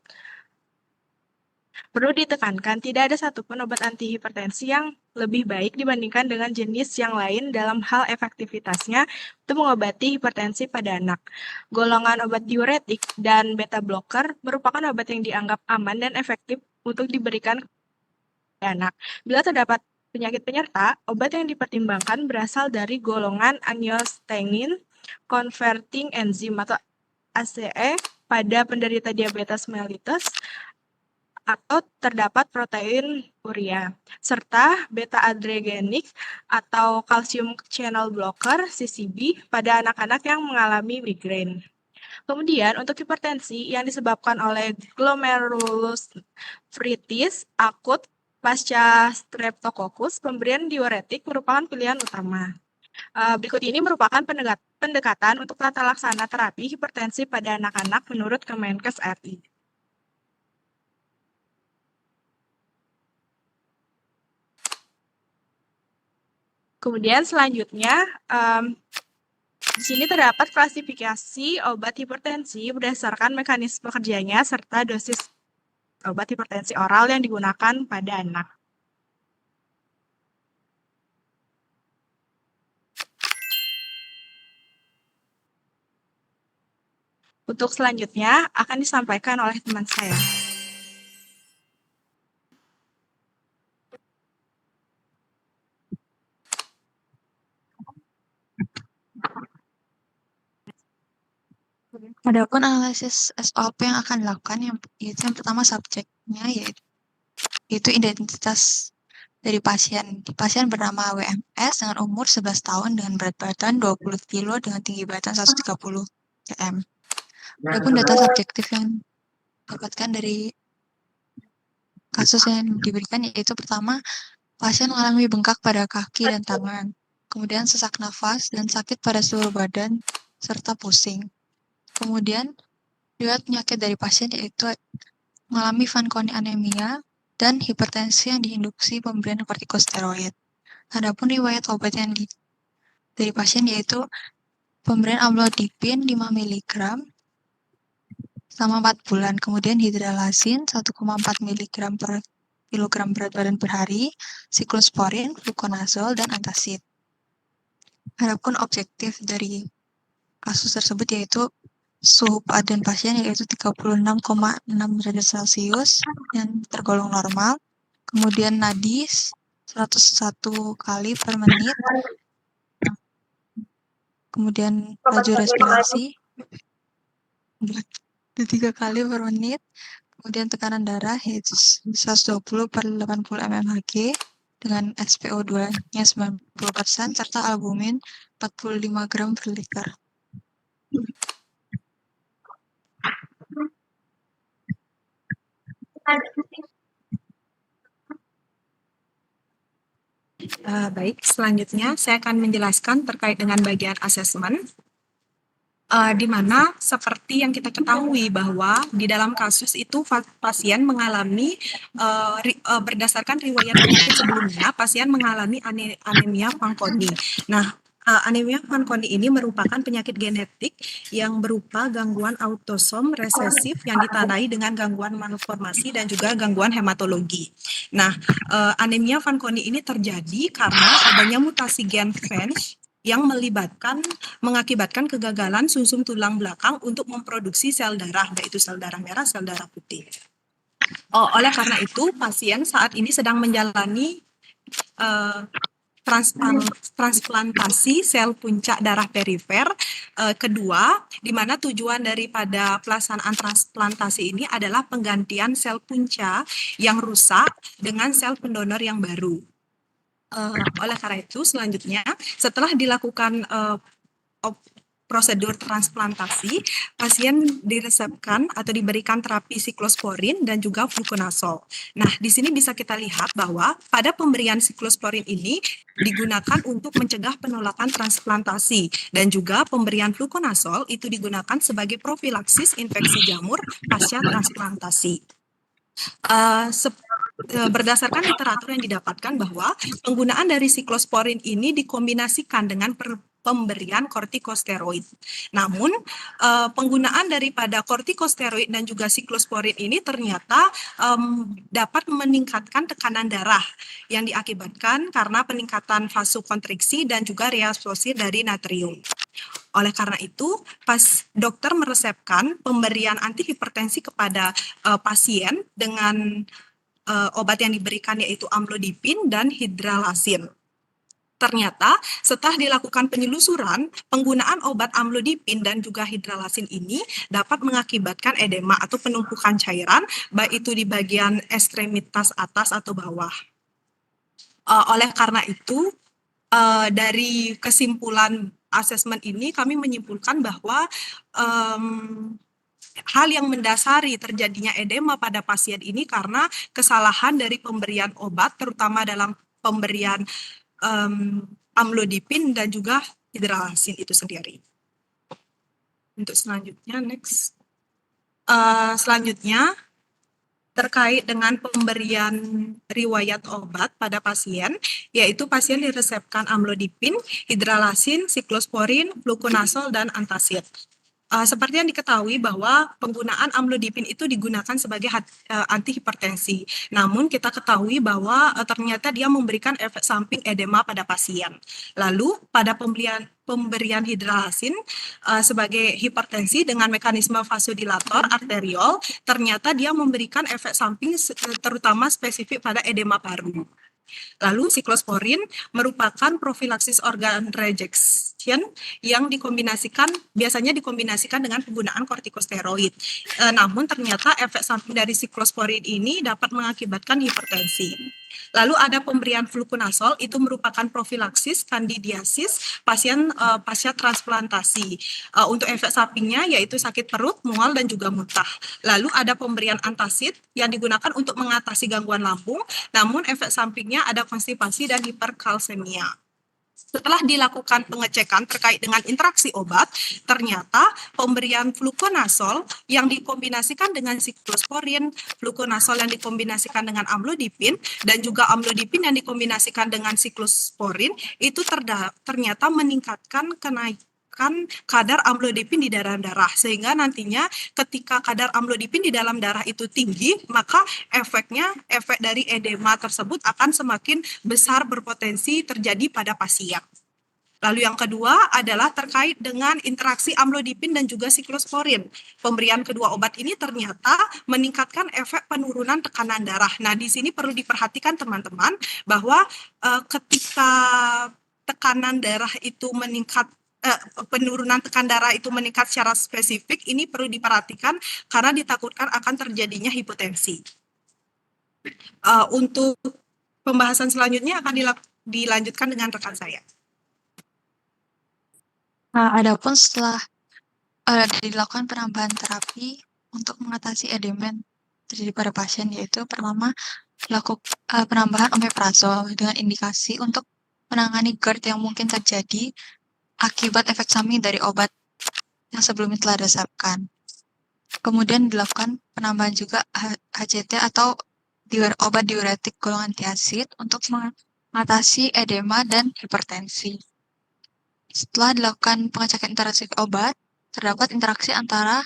Speaker 10: Perlu ditekankan, tidak ada satupun obat antihipertensi yang lebih baik dibandingkan dengan jenis yang lain dalam hal efektivitasnya untuk mengobati hipertensi pada anak. Golongan obat diuretik dan beta blocker merupakan obat yang dianggap aman dan efektif untuk diberikan pada anak. Bila terdapat penyakit penyerta, obat yang dipertimbangkan berasal dari golongan angiotensin converting enzyme atau ACE pada penderita diabetes mellitus atau terdapat protein urea, serta beta-adrenergic atau calcium channel blocker (CCB) pada anak-anak yang mengalami migrain. Kemudian, untuk hipertensi yang disebabkan oleh glomerulonefritis akut pasca streptococcus, pemberian diuretik merupakan pilihan utama. Berikut ini merupakan pendekatan untuk tata laksana terapi hipertensi pada anak-anak menurut Kemenkes RI. Kemudian selanjutnya, di sini terdapat klasifikasi obat hipertensi berdasarkan mekanisme kerjanya serta dosis obat hipertensi oral yang digunakan pada anak. Untuk selanjutnya akan disampaikan oleh teman saya.
Speaker 9: Adapun analisis SOP yang akan dilakukan yaitu yang pertama subjeknya yaitu identitas dari pasien. Pasien bernama WMS dengan umur 11 tahun dengan berat badan 20 kg dengan tinggi badan 130 cm. Adapun data subjektif yang didapatkan dari kasus yang diberikan yaitu pertama, pasien mengalami bengkak pada kaki dan tangan, kemudian sesak nafas dan sakit pada seluruh badan serta pusing. Kemudian riwayat penyakit dari pasien yaitu mengalami Fanconi anemia dan hipertensi yang diinduksi pemberian kortikosteroid. Adapun riwayat obat yang dari pasien yaitu pemberian amlodipin 5 mg selama 4 bulan, kemudian hidralazin 1,4 mg per kilogram berat badan per hari, siklosporin, fluconazole, dan antacid. Adapun objektif dari kasus tersebut yaitu suhu badan pasien yaitu 36,6 derajat Celcius yang tergolong normal, kemudian nadi 101 kali per menit, kemudian laju respirasi 3 kali per menit, kemudian tekanan darah yaitu 120 per 80 mmHg dengan SpO2-nya 90% serta albumin 45 gram per liter.
Speaker 7: Baik, selanjutnya saya akan menjelaskan terkait dengan bagian asesmen, di mana seperti yang kita ketahui bahwa di dalam kasus itu pasien mengalami berdasarkan riwayat penyakit sebelumnya, pasien mengalami anemia Fanconi. Nah, anemia Fanconi ini merupakan penyakit genetik yang berupa gangguan autosom resesif yang ditandai dengan gangguan malformasi dan juga gangguan hematologi. Nah, anemia Fanconi ini terjadi karena adanya mutasi gen FANG yang mengakibatkan kegagalan sumsum tulang belakang untuk memproduksi sel darah, yaitu sel darah merah, sel darah putih. Oleh karena itu, pasien saat ini sedang menjalani transplantasi sel puncak darah perifer kedua, di mana tujuan daripada pelaksanaan transplantasi ini adalah penggantian sel punca yang rusak dengan sel pendonor yang baru. Oleh karena itu, selanjutnya setelah dilakukan prosedur transplantasi, pasien diresepkan atau diberikan terapi siklosporin dan juga fluconazole. Nah, di sini bisa kita lihat bahwa pada pemberian siklosporin ini digunakan untuk mencegah penolakan transplantasi dan juga pemberian fluconazole itu digunakan sebagai profilaksis infeksi jamur pasca transplantasi. Berdasarkan literatur yang didapatkan bahwa penggunaan dari siklosporin ini dikombinasikan dengan pemberian kortikosteroid. Namun, penggunaan daripada kortikosteroid dan juga siklosporin ini ternyata dapat meningkatkan tekanan darah yang diakibatkan karena peningkatan vasokonstriksi dan juga reabsorpsi dari natrium. Oleh karena itu, dokter meresepkan pemberian antihipertensi kepada pasien dengan obat yang diberikan yaitu amlodipin dan hidralazin. Ternyata setelah dilakukan penyelusuran, penggunaan obat amlodipin dan juga hidralazin ini dapat mengakibatkan edema atau penumpukan cairan, baik itu di bagian ekstremitas atas atau bawah. Oleh karena itu, dari kesimpulan asesmen ini kami menyimpulkan bahwa hal yang mendasari terjadinya edema pada pasien ini karena kesalahan dari pemberian obat, terutama dalam pemberian amlodipin dan juga hidralazin itu sendiri. Untuk selanjutnya, next. Selanjutnya, terkait dengan pemberian riwayat obat pada pasien, yaitu pasien diresepkan amlodipin, hidralazin, siklosporin, fluconazole, dan antacid. Seperti yang diketahui bahwa penggunaan amlodipin itu digunakan sebagai antihipertensi. Namun kita ketahui bahwa ternyata dia memberikan efek samping edema pada pasien. Lalu pada pemberian hidralazin sebagai hipertensi dengan mekanisme vasodilator arteriol, ternyata dia memberikan efek samping terutama spesifik pada edema paru. Lalu siklosporin merupakan profilaksis organ rejection yang biasanya dikombinasikan dengan penggunaan kortikosteroid. Namun ternyata efek samping dari siklosporin ini dapat mengakibatkan hipertensi. Lalu ada pemberian fluconazole, itu merupakan profilaksis kandidiasis pasca transplantasi. Untuk efek sampingnya yaitu sakit perut, mual, dan juga muntah. Lalu ada pemberian antacid yang digunakan untuk mengatasi gangguan lambung, namun efek sampingnya ada konstipasi dan hiperkalsemia. Setelah dilakukan pengecekan terkait dengan interaksi obat, ternyata pemberian fluconazole yang dikombinasikan dengan siklosporin, fluconazole yang dikombinasikan dengan amlodipin, dan juga amlodipin yang dikombinasikan dengan siklosporin, itu ternyata meningkatkan kadar amlodipin di dalam darah, sehingga nantinya ketika kadar amlodipin di dalam darah itu tinggi, maka efek dari edema tersebut akan semakin besar berpotensi terjadi pada pasien. Lalu yang kedua adalah terkait dengan interaksi amlodipin dan juga siklosporin. Pemberian kedua obat ini ternyata meningkatkan efek penurunan tekanan darah. Nah, di sini perlu diperhatikan teman-teman bahwa ketika tekanan darah itu meningkat, penurunan tekanan darah itu meningkat secara spesifik, ini perlu diperhatikan karena ditakutkan akan terjadinya hipotensi. Untuk pembahasan selanjutnya akan dilanjutkan dengan rekan saya.
Speaker 9: Nah, adapun setelah dilakukan penambahan terapi untuk mengatasi edema terjadi pada pasien, yaitu pertama penambahan omeprazole dengan indikasi untuk menangani GERD yang mungkin terjadi akibat efek samping dari obat yang sebelumnya telah diresepkan. Kemudian dilakukan penambahan juga HCT atau obat diuretik golongan tiazid untuk mengatasi edema dan hipertensi. Setelah dilakukan pengecekan interaksi obat, terdapat interaksi antara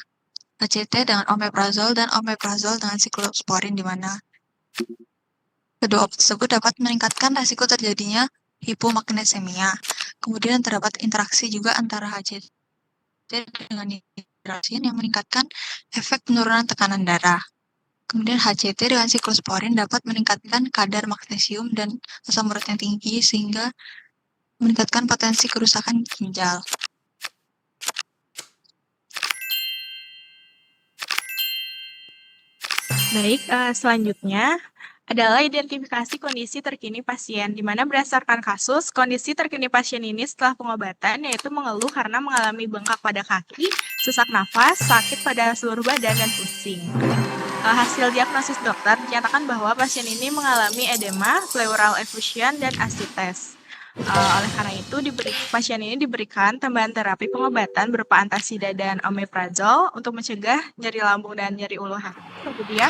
Speaker 9: HCT dengan omeprazole dan omeprazole dengan siklosporin, di mana kedua obat tersebut dapat meningkatkan risiko terjadinya hipomagnesemia. Kemudian terdapat interaksi juga antara HCT dengan hidralazin yang meningkatkan efek penurunan tekanan darah. Kemudian HCT dengan siklosporin dapat meningkatkan kadar magnesium dan asam urat yang tinggi sehingga meningkatkan potensi kerusakan ginjal.
Speaker 10: Baik, selanjutnya adalah identifikasi kondisi terkini pasien, di mana berdasarkan kasus, kondisi terkini pasien ini setelah pengobatan yaitu mengeluh karena mengalami bengkak pada kaki, sesak nafas, sakit pada seluruh badan, dan pusing. Hasil diagnosis dokter dinyatakan bahwa pasien ini mengalami edema, pleural effusion, dan ascites. Oleh karena itu, pasien ini diberikan tambahan terapi pengobatan berupa antasida dan omeprazole untuk mencegah nyeri lambung dan nyeri ulu hati. Kemudian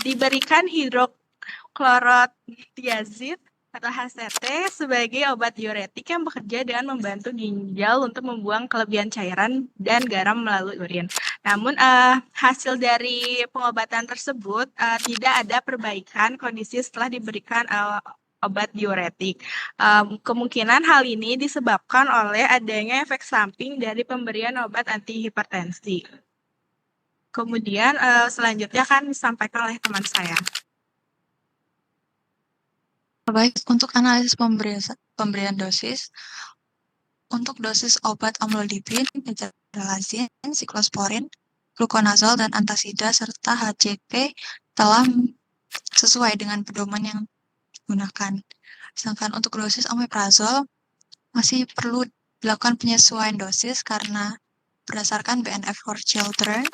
Speaker 10: diberikan hidroklorotiazid atau HCT sebagai obat diuretik yang bekerja dengan membantu ginjal untuk membuang kelebihan cairan dan garam melalui urin. Namun hasil dari pengobatan tersebut tidak ada perbaikan kondisi setelah diberikan obat diuretik. Kemungkinan hal ini disebabkan oleh adanya efek samping dari pemberian obat antihipertensi. Kemudian selanjutnya akan disampaikan oleh teman saya.
Speaker 9: Baik, untuk analisis pemberian dosis, untuk dosis obat amlodipin, metralazin, siklosporin, fluconazole, dan antasida, serta HCP telah sesuai dengan pedoman yang digunakan. Sedangkan untuk dosis omeprazole, masih perlu dilakukan penyesuaian dosis karena berdasarkan BNF for Children,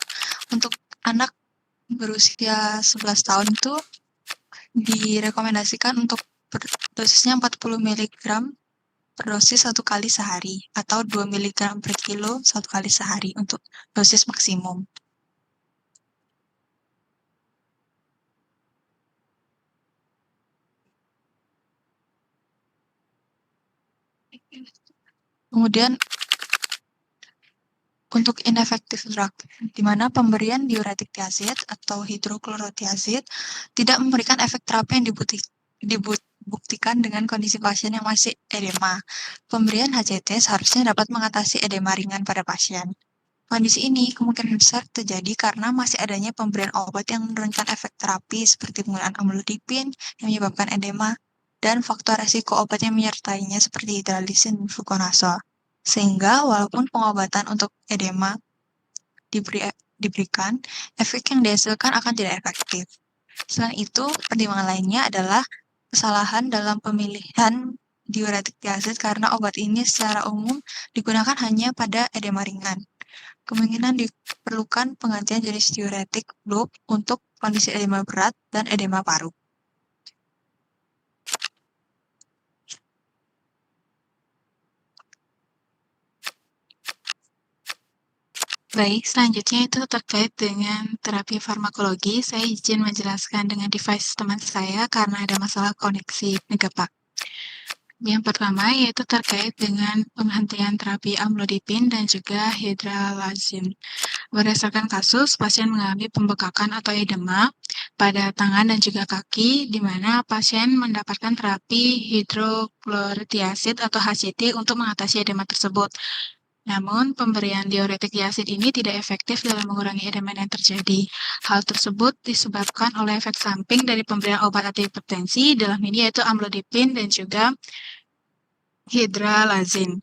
Speaker 9: untuk anak berusia 11 tahun itu direkomendasikan untuk dosisnya 40 mg per dosis 1 kali sehari atau 2 mg per kilo 1 kali sehari untuk dosis maksimum. Kemudian untuk ineffective drug, di mana pemberian diuretik tiazid atau hidroklorotiazid tidak memberikan efek terapi yang dibuktikan dengan kondisi pasien yang masih edema. Pemberian HCT seharusnya dapat mengatasi edema ringan pada pasien. Kondisi ini kemungkinan besar terjadi karena masih adanya pemberian obat yang menurunkan efek terapi seperti penggunaan amlodipin yang menyebabkan edema dan faktor resiko obat yang menyertainya seperti hidralisin dan fluconazole. Sehingga walaupun pengobatan untuk edema diberikan, efek yang dihasilkan akan tidak efektif. Selain itu, pertimbangan lainnya adalah kesalahan dalam pemilihan diuretik tiazid karena obat ini secara umum digunakan hanya pada edema ringan. Kemungkinan diperlukan penggantian jenis diuretik loop untuk kondisi edema berat dan edema paru.
Speaker 11: Baik, selanjutnya itu terkait dengan terapi farmakologi. Saya izin menjelaskan dengan device teman saya karena ada masalah koneksi Megapak. Yang pertama yaitu terkait dengan penghentian terapi amlodipin dan juga hidralazin. Berdasarkan kasus, pasien mengalami pembekakan atau edema pada tangan dan juga kaki, di mana pasien mendapatkan terapi hidroklorotiazid atau HCT untuk mengatasi edema tersebut. Namun, pemberian diuretik tiazid ini tidak efektif dalam mengurangi edema yang terjadi. Hal tersebut disebabkan oleh efek samping dari pemberian obat antihipertensi, dalam ini yaitu amlodipin dan juga hidralazin.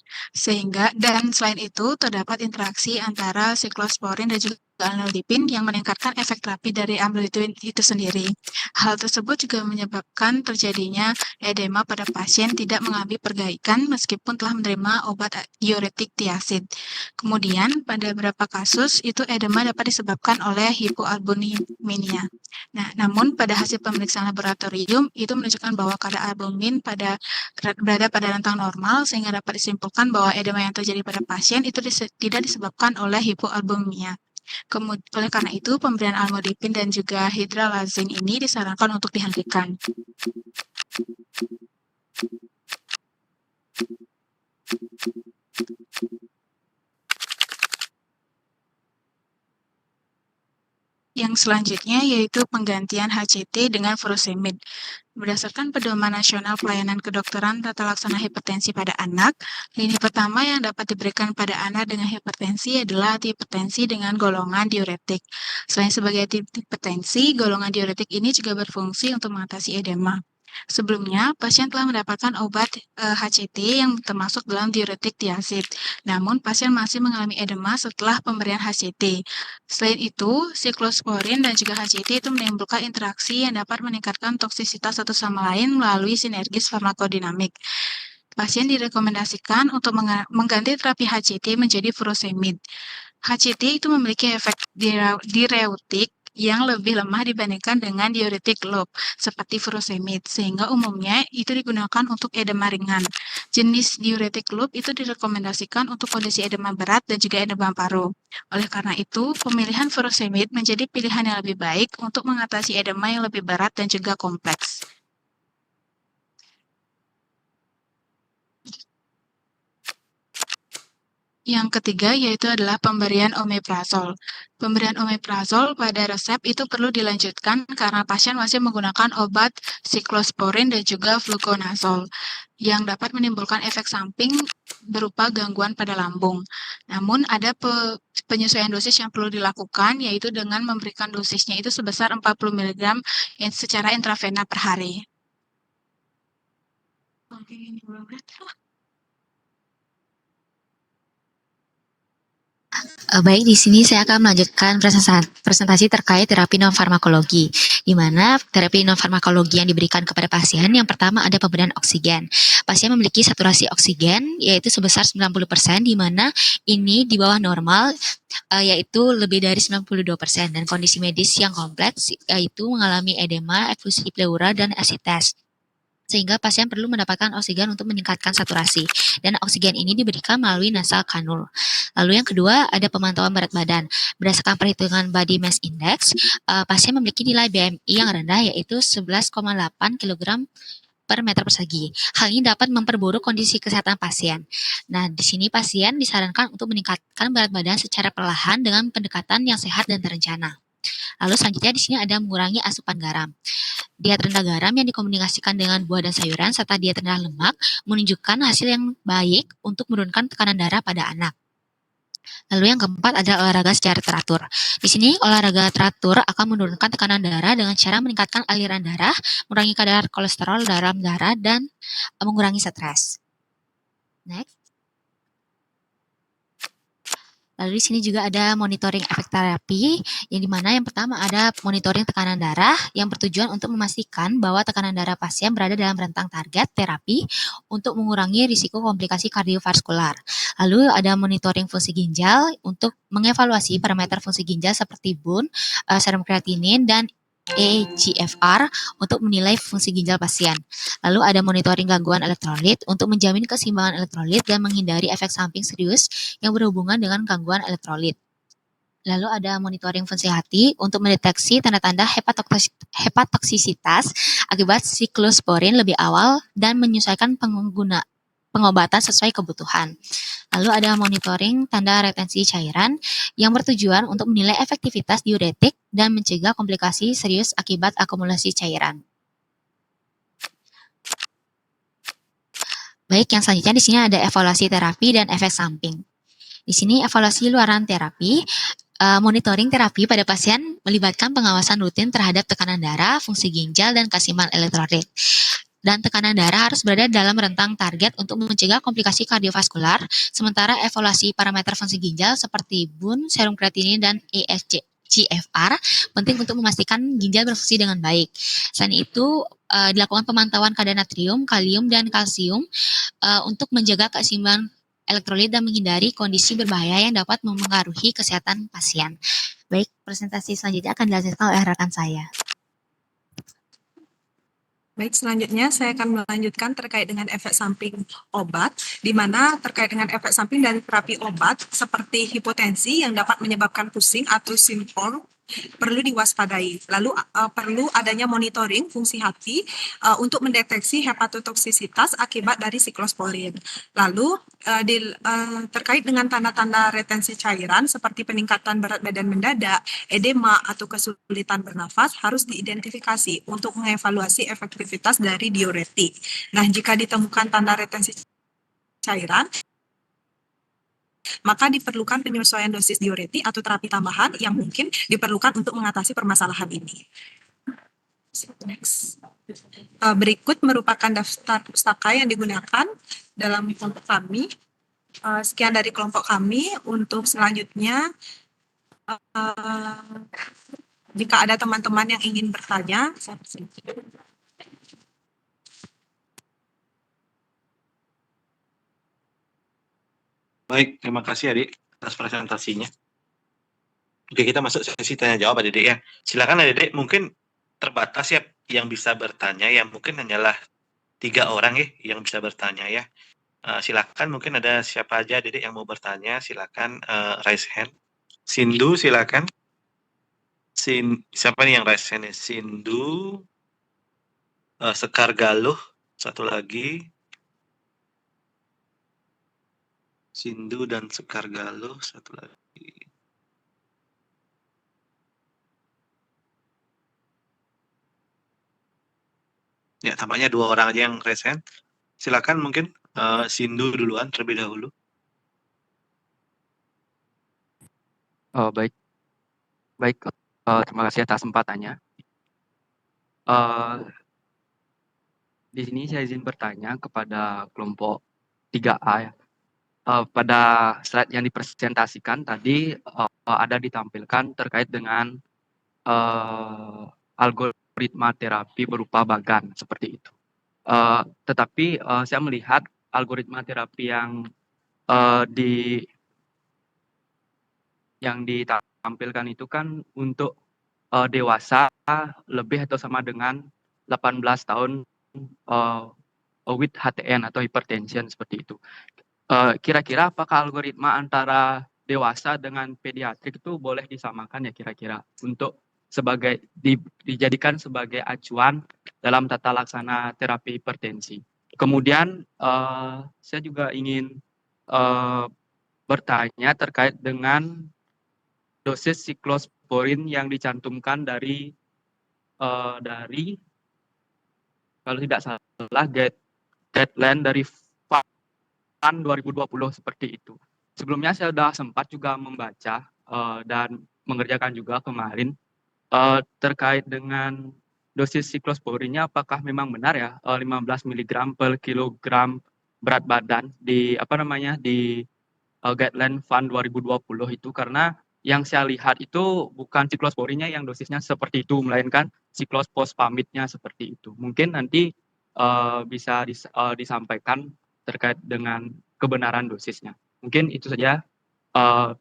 Speaker 11: Dan selain itu, terdapat interaksi antara siklosporin dan juga amlodipin yang meningkatkan efek terapi dari amlodipin itu sendiri. Hal tersebut juga menyebabkan terjadinya edema pada pasien tidak mengalami perbaikan meskipun telah menerima obat diuretik tiazid. Kemudian, pada beberapa kasus, itu edema dapat disebabkan oleh hipoalbuminemia. Nah, namun pada hasil pemeriksaan laboratorium, itu menunjukkan bahwa kadar albumin berada pada rentang normal, sehingga dapat disimpulkan bahwa edema yang terjadi pada pasien itu tidak disebabkan oleh hipoalbuminemia. Oleh karena itu, pemberian amlodipin dan juga hidralazin ini disarankan untuk dihentikan. Yang selanjutnya yaitu penggantian HCT dengan furosemid. Berdasarkan Pedoman Nasional Pelayanan Kedokteran Tata Laksana Hipertensi pada Anak, lini pertama yang dapat diberikan pada anak dengan hipertensi adalah hipertensi dengan golongan diuretik. Selain sebagai hipertensi, golongan diuretik ini juga berfungsi untuk mengatasi edema. Sebelumnya, pasien telah mendapatkan obat HCT yang termasuk dalam diuretik tiazid. Namun, pasien masih mengalami edema setelah pemberian HCT. Selain itu, siklosporin dan juga HCT itu menimbulkan interaksi yang dapat meningkatkan toksisitas satu sama lain melalui sinergis farmakodinamik. Pasien direkomendasikan untuk mengganti terapi HCT menjadi furosemid. HCT itu memiliki efek diureutik yang lebih lemah dibandingkan dengan diuretik loop seperti furosemid, sehingga umumnya itu digunakan untuk edema ringan. Jenis diuretik loop itu direkomendasikan untuk kondisi edema berat dan juga edema paru. Oleh karena itu, pemilihan furosemid menjadi pilihan yang lebih baik untuk mengatasi edema yang lebih berat dan juga kompleks. Yang ketiga yaitu adalah pemberian omeprazol. Pemberian omeprazol pada resep itu perlu dilanjutkan karena pasien masih menggunakan obat siklosporin dan juga fluconazole yang dapat menimbulkan efek samping berupa gangguan pada lambung. Namun ada penyesuaian dosis yang perlu dilakukan yaitu dengan memberikan dosisnya itu sebesar 40 mg secara intravena per hari. Oke, ini belum
Speaker 8: Baik, di sini saya akan melanjutkan presentasi terkait terapi non-farmakologi, di mana terapi non-farmakologi yang diberikan kepada pasien, yang pertama ada pemberian oksigen. Pasien memiliki saturasi oksigen, yaitu sebesar 90%, di mana ini di bawah normal, yaitu lebih dari 92%, dan kondisi medis yang kompleks, yaitu mengalami edema, effusi pleura, dan asites. Sehingga pasien perlu mendapatkan oksigen untuk meningkatkan saturasi, dan oksigen ini diberikan melalui nasal kanul. Lalu yang kedua ada pemantauan berat badan. Berdasarkan perhitungan body mass index, pasien memiliki nilai BMI yang rendah yaitu 11,8 kg per meter persegi. Hal ini dapat memperburuk kondisi kesehatan pasien. Nah, di sini pasien disarankan untuk meningkatkan berat badan secara perlahan dengan pendekatan yang sehat dan terencana. Lalu selanjutnya di sini ada mengurangi asupan garam. Diet rendah garam yang dikomunikasikan dengan buah dan sayuran serta diet rendah lemak menunjukkan hasil yang baik untuk menurunkan tekanan darah pada anak. Lalu yang keempat adalah olahraga secara teratur. Di sini olahraga teratur akan menurunkan tekanan darah dengan cara meningkatkan aliran darah, mengurangi kadar kolesterol dalam darah, dan mengurangi stres. Next. Lalu di sini juga ada monitoring efek terapi, yang dimana yang pertama ada monitoring tekanan darah yang bertujuan untuk memastikan bahwa tekanan darah pasien berada dalam rentang target terapi untuk mengurangi risiko komplikasi kardiovaskular. Lalu ada monitoring fungsi ginjal untuk mengevaluasi parameter fungsi ginjal seperti BUN, serum kreatinin, dan eGFR untuk menilai fungsi ginjal pasien. Lalu ada monitoring gangguan elektrolit untuk menjamin keseimbangan elektrolit dan menghindari efek samping serius yang berhubungan dengan gangguan elektrolit. Lalu ada monitoring fungsi hati untuk mendeteksi tanda-tanda hepatotoksisitas akibat siklosporin lebih awal dan menyesuaikan pengobatan sesuai kebutuhan. Lalu ada monitoring tanda retensi cairan yang bertujuan untuk menilai efektivitas diuretik dan mencegah komplikasi serius akibat akumulasi cairan. Baik, yang selanjutnya di sini ada evaluasi terapi dan efek samping. Di sini evaluasi luaran terapi, monitoring terapi pada pasien melibatkan pengawasan rutin terhadap tekanan darah, fungsi ginjal, dan keseimbangan elektrolit. Dan tekanan darah harus berada dalam rentang target untuk mencegah komplikasi kardiovaskular, sementara evaluasi parameter fungsi ginjal seperti BUN, serum kreatinin, dan eGFR penting untuk memastikan ginjal berfungsi dengan baik. Selain itu, dilakukan pemantauan kadar natrium, kalium, dan kalsium untuk menjaga keseimbangan elektrolit dan menghindari kondisi berbahaya yang dapat mempengaruhi kesehatan pasien. Baik, presentasi selanjutnya akan dilanjutkan oleh rekan saya.
Speaker 7: Baik, selanjutnya saya akan melanjutkan terkait dengan efek samping obat, di mana terkait dengan efek samping dari terapi obat seperti hipotensi yang dapat menyebabkan pusing atau simptom perlu diwaspadai. Lalu perlu adanya monitoring fungsi hati untuk mendeteksi hepatotoksisitas akibat dari siklosporin. Lalu terkait dengan tanda-tanda retensi cairan seperti peningkatan berat badan mendadak, edema, atau kesulitan bernafas harus diidentifikasi untuk mengevaluasi efektivitas dari diuretik. Nah, jika ditemukan tanda retensi cairan, maka diperlukan penyesuaian dosis diuretik atau terapi tambahan yang mungkin diperlukan untuk mengatasi permasalahan ini. Next. Berikut merupakan daftar pustaka yang digunakan dalam kelompok kami. Sekian dari kelompok kami. Untuk selanjutnya, jika ada teman-teman yang ingin bertanya, saya persilakan.
Speaker 2: Baik, terima kasih Adik atas presentasinya. Oke, kita masuk sesi tanya jawab Adik ya. Silakan Adik, mungkin terbatas ya yang bisa bertanya, yang mungkin hanyalah 3 orang ya yang bisa bertanya ya. Silakan, mungkin ada siapa aja Adik yang mau bertanya, silakan raise hand. Sindu silakan. Siapa nih yang raise hand? Sindu, Sekar Galuh, satu lagi. Sindu dan Sekar Galuh, satu lagi. Ya, tampaknya 2 orang aja yang resen. Silakan mungkin Sindu duluan terlebih dahulu.
Speaker 12: Oh, baik. Baik, terima kasih atas kesempatannya. Di sini saya izin bertanya kepada kelompok 3A ya. Pada slide yang dipresentasikan tadi ada ditampilkan terkait dengan algoritma terapi berupa bagan seperti itu. Tetapi saya melihat algoritma terapi yang ditampilkan itu kan untuk dewasa lebih atau sama dengan 18 tahun with HTN atau hypertension seperti itu. Kira-kira apakah algoritma antara dewasa dengan pediatrik itu boleh disamakan ya kira-kira untuk dijadikan sebagai acuan dalam tata laksana terapi hipertensi. Kemudian saya juga ingin bertanya terkait dengan dosis siklosporin yang dicantumkan dari kalau tidak salah guideline dari FAN 2020 seperti itu. Sebelumnya saya sudah sempat juga membaca dan mengerjakan juga kemarin terkait dengan dosis siklosporinnya apakah memang benar ya 15 mg per kilogram berat badan di guideline FAN 2020 itu, karena yang saya lihat itu bukan siklosporinnya yang dosisnya seperti itu, melainkan siklosphosphamidnya seperti itu. Mungkin nanti bisa disampaikan terkait dengan kebenaran dosisnya. Mungkin itu saja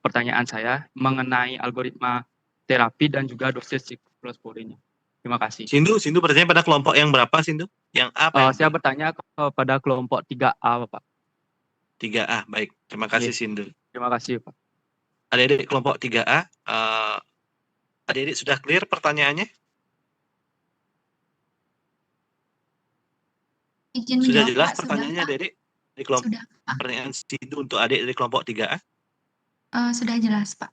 Speaker 12: pertanyaan saya mengenai algoritma terapi dan juga dosis siklosporinnya. Terima kasih.
Speaker 2: Sindu bertanya pada kelompok yang berapa, Sindu? Yang apa?
Speaker 12: Saya bertanya kepada kelompok 3A, Pak.
Speaker 2: 3A, baik. Terima kasih, Sindu.
Speaker 12: Terima kasih, Pak.
Speaker 2: Adik-adik kelompok 3A, adik-adik sudah clear pertanyaannya?
Speaker 1: Izin
Speaker 2: Sudah
Speaker 1: menjawab,
Speaker 2: jelas
Speaker 1: Pak.
Speaker 2: pertanyaannya,
Speaker 1: Sudah, Pak.
Speaker 2: adik-adik? Di kelompok
Speaker 1: Sudah, Pak.
Speaker 2: pertanyaan Sindu untuk adik dari kelompok 3A?
Speaker 1: Sudah jelas, Pak.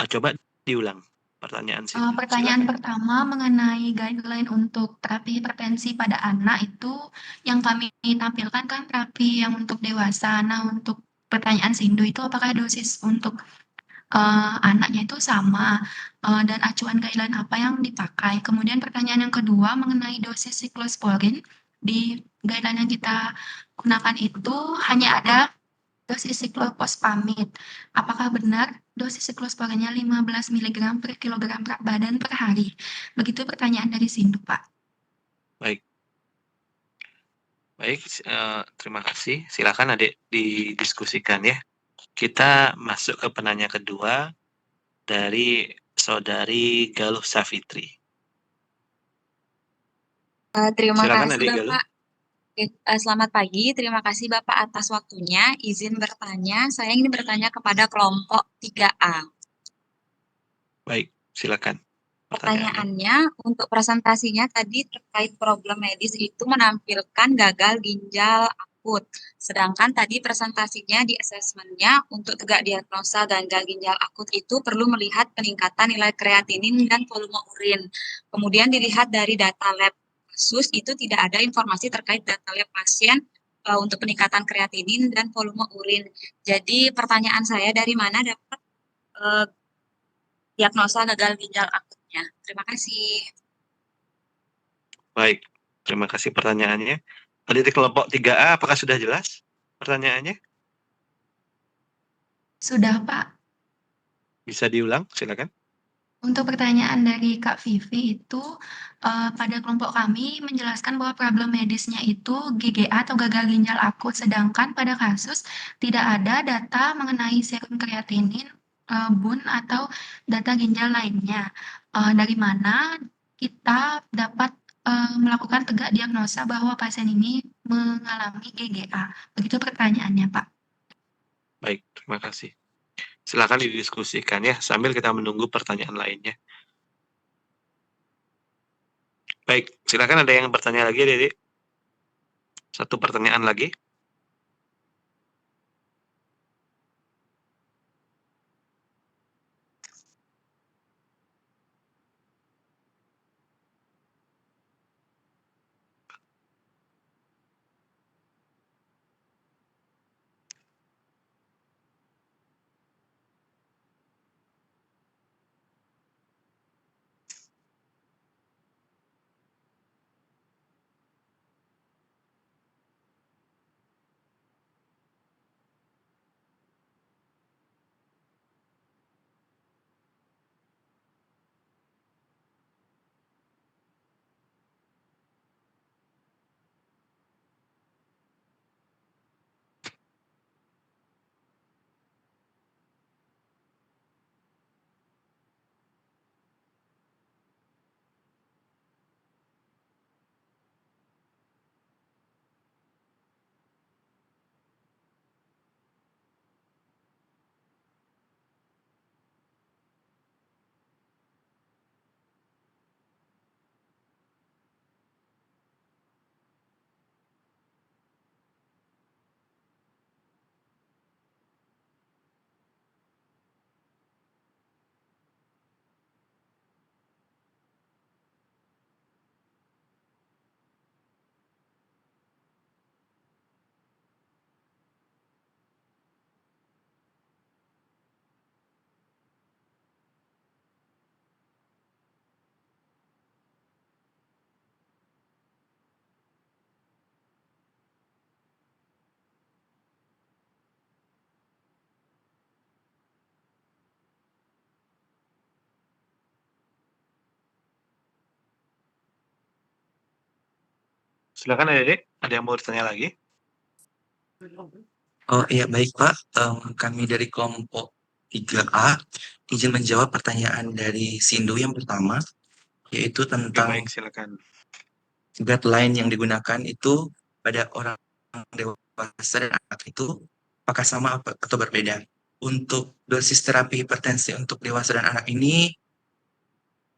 Speaker 2: Coba diulang pertanyaan Sindu.
Speaker 1: Pertanyaan
Speaker 2: Silakan.
Speaker 1: pertama mengenai guideline untuk terapi hipertensi pada anak itu yang kami tampilkan kan terapi yang untuk dewasa. Nah, untuk pertanyaan Sindu itu apakah dosis untuk anaknya itu sama dan acuan guideline apa yang dipakai. Kemudian pertanyaan yang kedua mengenai dosis siklosporin di guideline yang kita gunakan itu hanya ada dosis siklosphamid. Apakah benar dosis siklosporinnya 15 mg per kilogram berat badan per hari? Begitu pertanyaan dari Sindu, Pak.
Speaker 2: Baik. Baik, terima kasih. Silakan adik didiskusikan ya. Kita masuk ke penanya kedua dari Saudari Galuh Safitri.
Speaker 13: Terima
Speaker 2: Silakan
Speaker 13: kasih
Speaker 2: adik Galuh.
Speaker 13: Bapak. Selamat pagi, terima kasih Bapak atas waktunya. Izin bertanya, saya ingin bertanya kepada kelompok 3A.
Speaker 2: Baik, silakan.
Speaker 13: Pertanyaannya, untuk presentasinya tadi terkait problem medis itu menampilkan gagal ginjal akut. Sedangkan tadi presentasinya di asesmennya untuk tegak diagnosa gagal ginjal akut itu perlu melihat peningkatan nilai kreatinin dan volume urin. Kemudian dilihat dari data lab kasus itu tidak ada informasi terkait data lab pasien untuk peningkatan kreatinin dan volume urin. Jadi pertanyaan saya, dari mana dapat diagnosa gagal ginjal akutnya? Terima kasih.
Speaker 2: Baik, terima kasih pertanyaannya. Adik kelompok 3A, apakah sudah jelas pertanyaannya?
Speaker 1: Sudah, Pak.
Speaker 2: Bisa diulang, silakan.
Speaker 1: Untuk pertanyaan dari Kak Vivi itu, pada kelompok kami menjelaskan bahwa problem medisnya itu GGA atau gagal ginjal akut, sedangkan pada kasus tidak ada data mengenai serum kreatinin, BUN atau data ginjal lainnya. Dari mana kita dapat melakukan tegak diagnosa bahwa pasien ini mengalami GGA? Begitu pertanyaannya, Pak.
Speaker 2: Baik, terima kasih. Silakan didiskusikan ya, sambil kita menunggu pertanyaan lainnya. Baik, silakan ada yang bertanya lagi, Dede. 1 pertanyaan lagi. Silakan adik-adik, ada yang mau bertanya lagi?
Speaker 5: Oh iya, baik Pak. Kami dari kelompok 3A izin menjawab pertanyaan dari Sindu yang pertama, yaitu
Speaker 2: Oke,
Speaker 5: tentang
Speaker 2: baik, silakan.
Speaker 5: guideline yang digunakan itu pada orang dewasa dan anak itu apakah sama atau berbeda. Untuk dosis terapi hipertensi untuk dewasa dan anak ini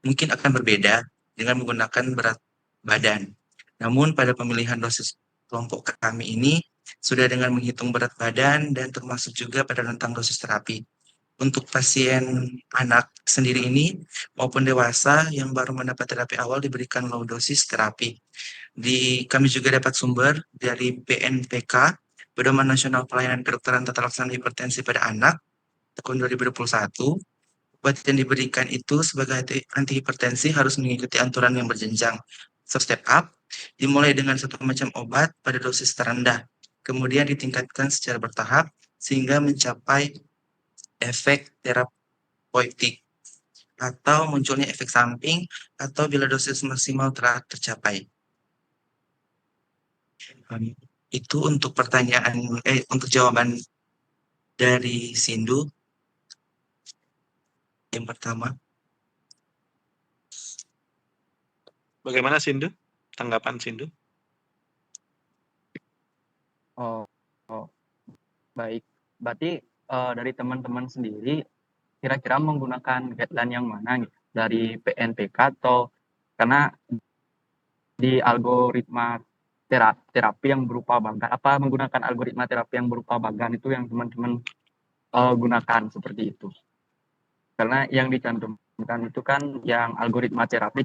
Speaker 5: mungkin akan berbeda dengan menggunakan berat badan. Namun pada pemilihan dosis kelompok kami ini sudah dengan menghitung berat badan dan termasuk juga pada rentang dosis terapi. Untuk pasien anak sendiri ini maupun dewasa yang baru mendapat terapi awal diberikan low dosis terapi. Kami juga dapat sumber dari PNPK, Pedoman Nasional Pelayanan Kedokteran Tata Laksana Hipertensi pada Anak, tahun 2021. Obat yang diberikan itu sebagai antihipertensi harus mengikuti aturan yang berjenjang. Step up, dimulai dengan satu macam obat pada dosis terendah, kemudian ditingkatkan secara bertahap sehingga mencapai efek terapeutik atau munculnya efek samping atau bila dosis maksimal telah tercapai. Itu untuk untuk jawaban dari Sindu yang pertama.
Speaker 2: Bagaimana Sindu? Tanggapan Sindu?
Speaker 12: Oh, baik. Berarti dari teman-teman sendiri kira-kira menggunakan guideline yang mana gitu? Dari PNPK atau karena di algoritma terapi yang berupa bagan, apa menggunakan algoritma terapi yang berupa bagan itu yang teman-teman gunakan seperti itu. Karena yang dicantumkan itu kan yang algoritma terapi,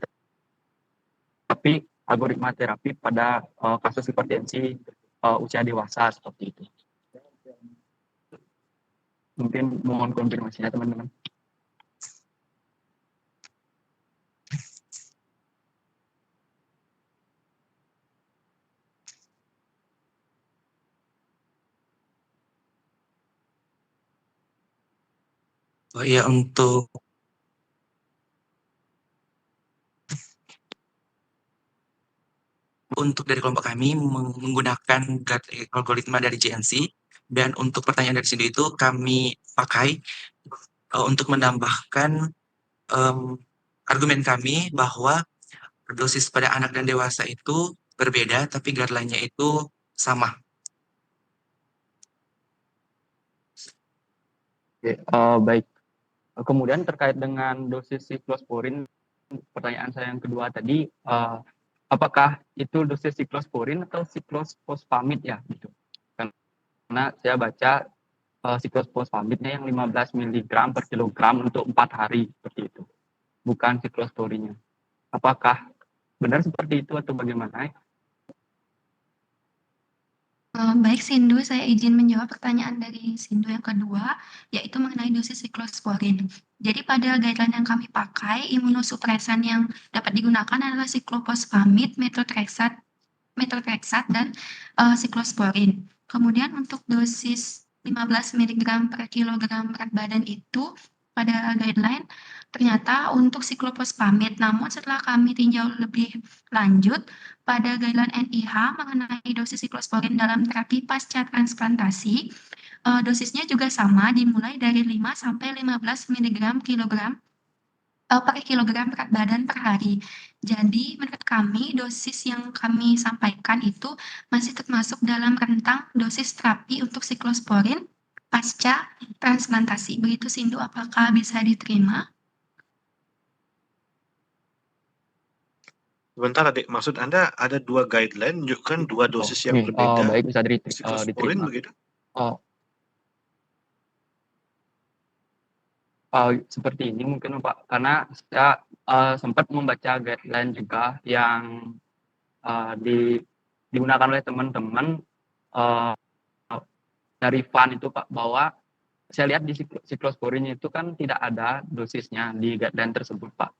Speaker 12: tapi algoritma terapi pada kasus hipertensi usia dewasa seperti itu. Mungkin mohon konfirmasinya teman-teman.
Speaker 5: Oh iya, untuk dari kelompok kami menggunakan algoritma dari JNC, dan untuk pertanyaan dari sini itu kami pakai untuk menambahkan argumen kami bahwa dosis pada anak dan dewasa itu berbeda, tapi guideline-nya itu sama.
Speaker 12: Oke, baik. Kemudian terkait dengan dosis siklosporin, pertanyaan saya yang kedua tadi, apakah itu dosis siklosporin atau siklosfosfamid ya? Gitu. Karena saya baca siklosfosfamidnya yang 15 mg per kilogram untuk 4 hari seperti itu, bukan siklosporinnya. Apakah benar seperti itu atau bagaimana?
Speaker 1: Baik Sindu, saya izin menjawab pertanyaan dari Sindu yang kedua, yaitu mengenai dosis siklosporin. Jadi pada guideline yang kami pakai, imunosupresan yang dapat digunakan adalah siklofosfamid, methotrexate, dan siklosporin. Kemudian untuk dosis 15 mg per kilogram berat badan itu pada guideline ternyata untuk siklofosfamid, namun setelah kami tinjau lebih lanjut pada guideline NIH mengenai dosis siklosporin dalam terapi pasca transplantasi, dosisnya juga sama, dimulai dari 5 sampai 15 mg per kilogram berat badan per hari. Jadi menurut kami dosis yang kami sampaikan itu masih termasuk dalam rentang dosis terapi untuk siklosporin pasca transplantasi. Begitu Sindu, apakah bisa diterima?
Speaker 2: Sebentar adik, maksud Anda ada dua guideline menunjukkan dua dosis yang berbeda
Speaker 12: baik, bisa
Speaker 2: siklosporin
Speaker 12: diterima.
Speaker 2: begitu?
Speaker 12: Seperti ini mungkin Pak, karena saya sempat membaca guideline juga yang digunakan oleh teman-teman dari FAN itu Pak, bahwa saya lihat di siklosporin itu kan tidak ada dosisnya di guideline tersebut Pak.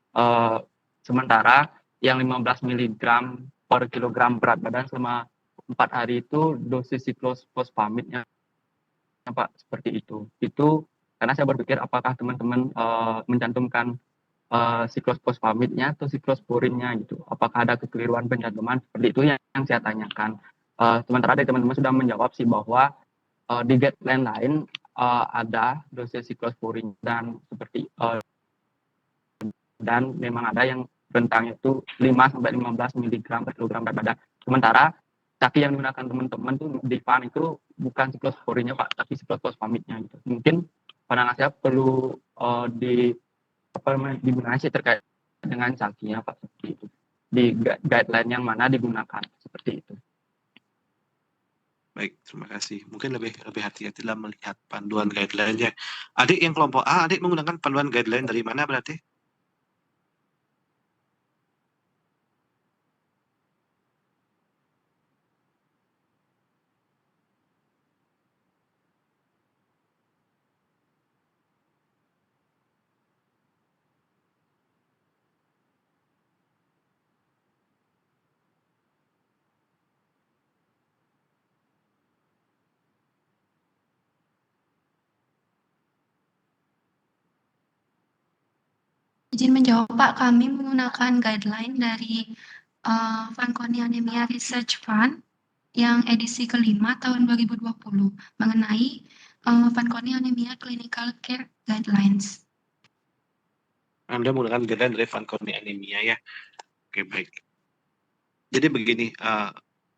Speaker 12: Sementara yang 15 mg per kilogram berat badan selama 4 hari itu dosis siklofosfamidnya Pak, seperti itu. Itu karena saya berpikir apakah teman-teman mencantumkan siklus fosfamidnya atau siklosporinnya gitu. Apakah ada kekeliruan pencatatan seperti itu yang saya tanyakan. Sementara dari teman-teman sudah menjawab sih bahwa di guideline lain ada dosis siklosporin dan seperti dan memang ada yang rentangnya itu 5 sampai 15 mg per kilogram berat badan. Sementara caki yang digunakan teman-teman tuh di PAN itu bukan siklosporinnya Pak, tapi siklofosfamidnya gitu. Mungkin pandangan saya perlu digunakan sih terkait dengan cangkingnya Pak, seperti itu. Di guideline yang mana digunakan seperti itu.
Speaker 2: Baik, terima kasih. Mungkin lebih hati-hati dalam melihat panduan guideline-nya. Adik yang kelompok A, adik menggunakan panduan guideline dari mana berarti?
Speaker 1: Izin menjawab Pak, kami menggunakan guideline dari Fanconi Anemia Research Fund yang edisi kelima tahun 2020 mengenai Fanconi Anemia Clinical Care Guidelines.
Speaker 2: Anda menggunakan guideline dari Fanconi Anemia ya. Oke, baik. Jadi begini,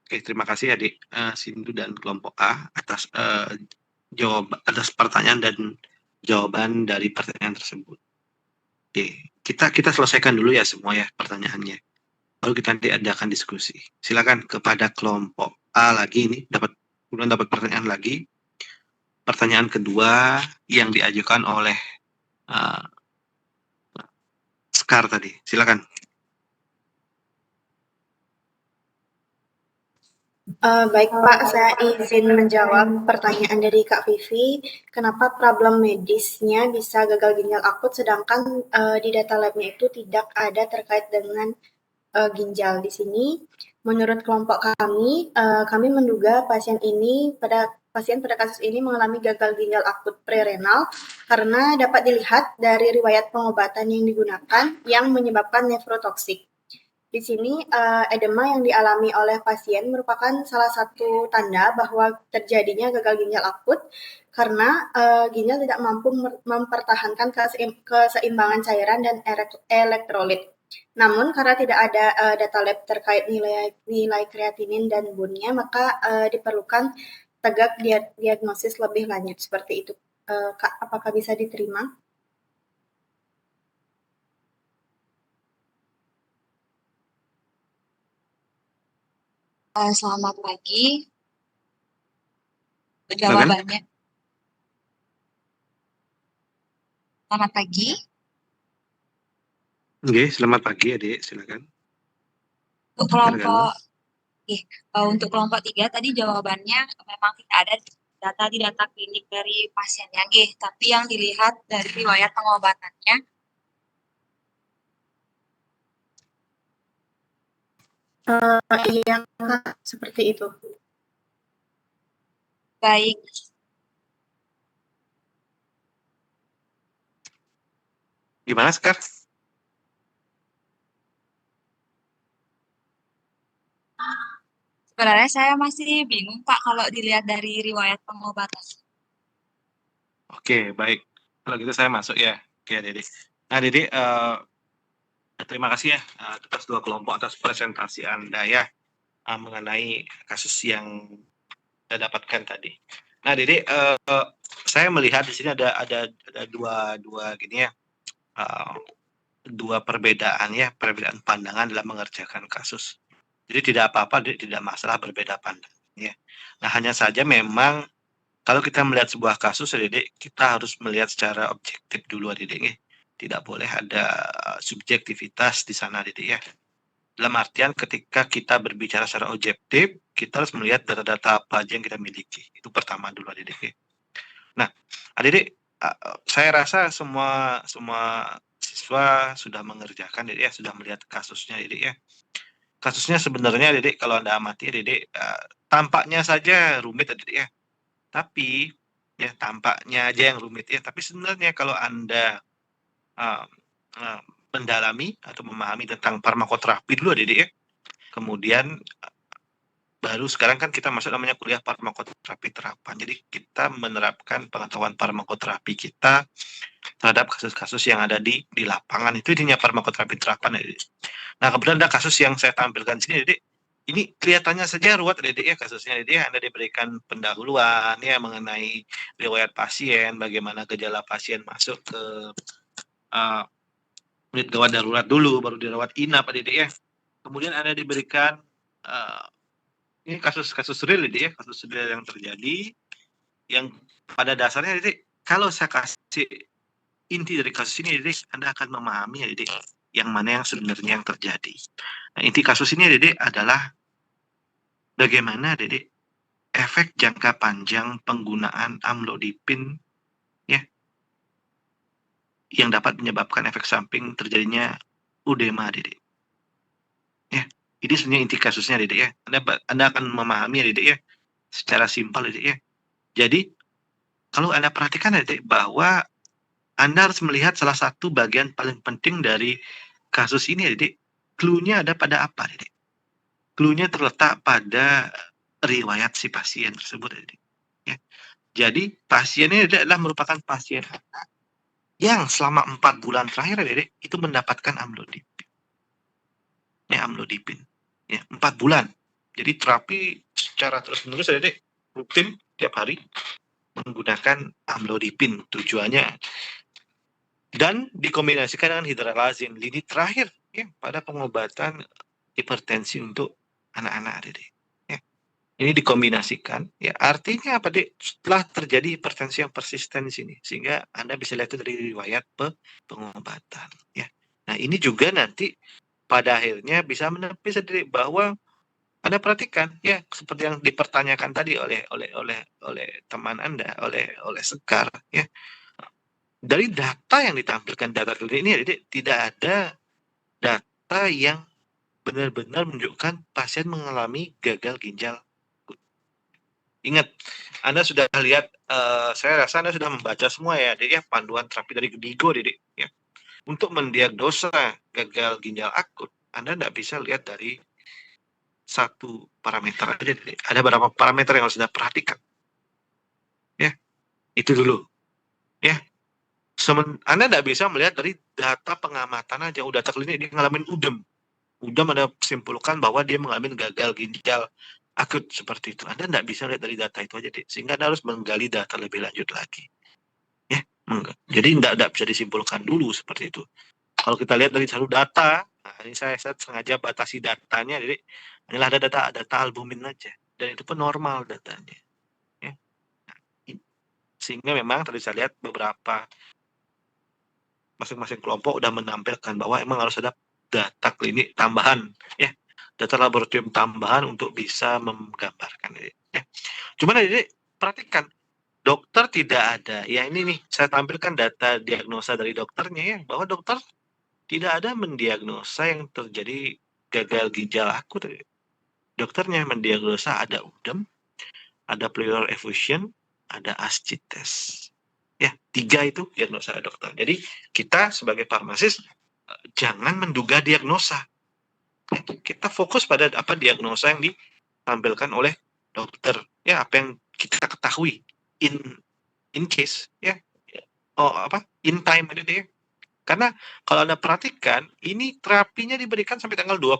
Speaker 2: terima kasih adik Sindu dan kelompok A atas atas pertanyaan dan jawaban dari pertanyaan tersebut. Oke, kita selesaikan dulu ya semua ya pertanyaannya. Baru kita nanti adakan diskusi. Silakan kepada kelompok A lagi ini dapat pertanyaan lagi. Pertanyaan kedua yang diajukan oleh Sekar tadi. Silakan.
Speaker 3: Baik Pak, saya izin menjawab pertanyaan dari Kak Vivi. Kenapa problem medisnya bisa gagal ginjal akut sedangkan di data labnya itu tidak ada terkait dengan ginjal di sini? Menurut kelompok kami, kami menduga pasien pada kasus ini mengalami gagal ginjal akut prerenal karena dapat dilihat dari riwayat pengobatan yang digunakan yang menyebabkan nefrotoksik. Di sini edema yang dialami oleh pasien merupakan salah satu tanda bahwa terjadinya gagal ginjal akut karena ginjal tidak mampu mempertahankan keseimbangan cairan dan elektrolit. Namun karena tidak ada data lab terkait nilai kreatinin dan bunnya, maka diperlukan tegak diagnosis lebih lanjut seperti itu. Kak, apakah bisa diterima?
Speaker 13: Selamat pagi. Jawabannya. Selamat pagi.
Speaker 2: Oke, selamat pagi adik, silakan.
Speaker 13: Untuk kelompok 3 tadi jawabannya memang tidak ada di data klinik dari pasiennya, tapi yang dilihat dari riwayat pengobatannya.
Speaker 3: Iya, Kak, seperti itu.
Speaker 13: Baik.
Speaker 2: Gimana, Sekar?
Speaker 13: Sebenarnya saya masih bingung, Pak, kalau dilihat dari riwayat pengobatan.
Speaker 2: Oke, baik. Kalau gitu saya masuk ya. Oke, Dede. Nah, Dede, terima kasih ya atas dua kelompok atas presentasi Anda ya mengenai kasus yang Anda dapatkan tadi. Nah, Dede, saya melihat di sini ada dua gini ya, dua perbedaan pandangan dalam mengerjakan kasus. Jadi tidak apa-apa, tidak masalah berbeda pandangan ya. Nah, hanya saja memang kalau kita melihat sebuah kasus, Dede, kita harus melihat secara objektif dulu, Dede. Tidak boleh ada subjektivitas di sana, Dede ya. Dalam artian ketika kita berbicara secara objektif, kita harus melihat data-data apa aja yang kita miliki. Itu pertama dulu, Dede. Nah, Dede, saya rasa semua siswa sudah mengerjakan, Dede ya, sudah melihat kasusnya, Dede ya. Kasusnya sebenarnya, Dede, kalau Anda amati, Dede, tampaknya saja rumit, Dede ya. Tapi ya tampaknya aja yang rumit ya. Tapi sebenarnya kalau Anda mendalami atau memahami tentang farmakoterapi dulu adik ya. Kemudian baru sekarang kan kita masuk namanya kuliah farmakoterapi terapan. Jadi kita menerapkan pengetahuan farmakoterapi kita terhadap kasus-kasus yang ada di lapangan. Itu intinya farmakoterapi terapan ya. Nah, kemudian ada kasus yang saya tampilkan sini, Dede. Ini kelihatannya saja ruwet, Dede ya kasusnya, Dede. Anda diberikan pendahuluan ya mengenai riwayat pasien, bagaimana gejala pasien masuk ke unit gawat darurat dulu, baru dirawat inap, Dede ya. Kemudian Anda diberikan ini kasus-kasus real, Dede ya, kasus real yang terjadi, yang pada dasarnya, Dede, kalau saya kasih inti dari kasus ini, Dede, Anda akan memahami, ya, Dede, yang mana yang sebenarnya yang terjadi. Nah, inti kasus ini, Dede, adalah bagaimana, Dede, efek jangka panjang penggunaan amlodipin ya, yang dapat menyebabkan efek samping terjadinya udema, Dede. Ya, ini sebenarnya inti kasusnya, Dede ya. Anda akan memahami, Dede ya, secara simpel, Dede ya. Jadi, kalau Anda perhatikan, Dede, bahwa Anda harus melihat salah satu bagian paling penting dari kasus ini, Dede. Clue-nya ada pada apa, Dede? Clue-nya terletak pada riwayat si pasien tersebut, Dede. Ya. Jadi, pasien ini adalah merupakan pasien yang selama 4 bulan terakhir, Dede, itu mendapatkan amlodipin. Ya, amlodipin. Ya, 4 bulan. Jadi, terapi secara terus-menerus, Dede, rutin tiap hari menggunakan amlodipin. Tujuannya dan dikombinasikan dengan hidralazin, lini terakhir ya pada pengobatan hipertensi untuk anak-anak, Dede. Ya. Ini dikombinasikan, ya artinya apa, Dek? Setelah terjadi hipertensi yang persisten di sini, sehingga Anda bisa lihat itu dari riwayat pengobatan. Ya. Nah, ini juga nanti pada akhirnya bisa menepis, Dede, bahwa Anda perhatikan, ya seperti yang dipertanyakan tadi oleh teman Anda, oleh Sekar, ya. Dari data yang ditampilkan data ini, Dede, tidak ada data yang benar-benar menunjukkan pasien mengalami gagal ginjal akut. Ingat, Anda sudah lihat, saya rasa Anda sudah membaca semua ya, Dede, ya, panduan terapi dari Gedigo, Dede, ya. Untuk mendiagnosa gagal ginjal akut, Anda tidak bisa lihat dari satu parameter aja, Dede. Ada beberapa parameter yang harus Anda perhatikan. Ya, itu dulu. Ya. Anda tidak bisa melihat dari data pengamatan aja, data klinik dia ngalamin udem. Udem Anda simpulkan bahwa dia mengalami gagal ginjal akut seperti itu. Anda tidak bisa lihat dari data itu aja, sehingga Anda harus menggali data lebih lanjut lagi. Ya, jadi tidak bisa disimpulkan dulu seperti itu. Kalau kita lihat dari satu data, nah ini saya sengaja batasi datanya, jadi inilah ada data albumin aja, dan itu pun normal datanya. Ya. Nah, sehingga memang tadi saya lihat beberapa masing-masing kelompok udah menampilkan bahwa emang harus ada data klinik tambahan, ya, data laboratorium tambahan untuk bisa menggambarkan ini. Ya. Cuman ini perhatikan, dokter tidak ada. Ya ini nih, saya tampilkan data diagnosa dari dokternya ya, bahwa dokter tidak ada mendiagnosa yang terjadi gagal ginjal akut. Dokternya mendiagnosa ada udem, ada pleural effusion, ada ascites. Ya, 3 itu diagnosa dokter. Jadi kita sebagai farmasis jangan menduga diagnosa. Kita fokus pada apa diagnosa yang ditampilkan oleh dokter. Ya, apa yang kita ketahui in case ya. In time aja deh. Karena kalau Anda perhatikan, ini terapinya diberikan sampai tanggal 21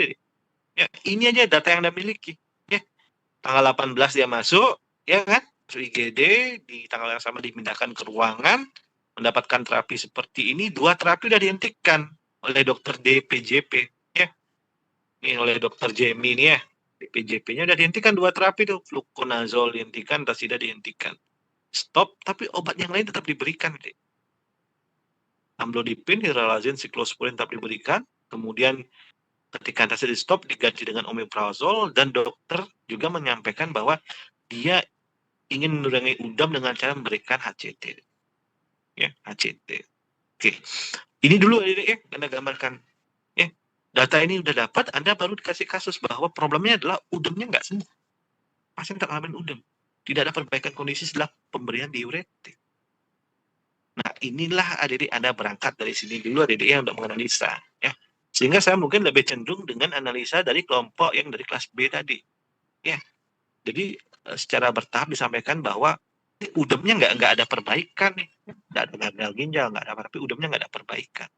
Speaker 2: deh. Ya, ini aja data yang Anda miliki. Ya. Tanggal 18 dia masuk, ya kan? IGD di tanggal yang sama dipindahkan ke ruangan, mendapatkan terapi seperti ini. 2 terapi sudah dihentikan oleh dokter DPJP, ya. Ini oleh dokter Jemi ini ya, DPJP-nya sudah dihentikan 2 terapi itu, fluconazole dihentikan, tasida dihentikan, stop. Tapi obat yang lain tetap diberikan, deh. Amlodipin, hidralazin, siklosporin tetap diberikan. Kemudian ketika tasida di stop diganti dengan omeprazol, dan dokter juga menyampaikan bahwa dia ingin mengurangi udam dengan cara memberikan HCT. Ya, HCT. Oke. Ini dulu ya, Anda gambarkan. Ya, data ini udah dapat, Anda baru dikasih kasus bahwa problemnya adalah udemnya nggak sembuh. Pasien tak ngalamin udem. Tidak ada perbaikan kondisi setelah pemberian diuretik. Nah, inilah adik-adik Anda berangkat dari sini dulu adik-adik yang untuk menganalisa, ya. Sehingga saya mungkin lebih cenderung dengan analisa dari kelompok yang dari kelas B tadi, ya. Jadi secara bertahap disampaikan bahwa udemnya nggak ada perbaikan nih, nggak ada gagal ginjal, nggak ada apa, tapi udemnya nggak ada perbaikan.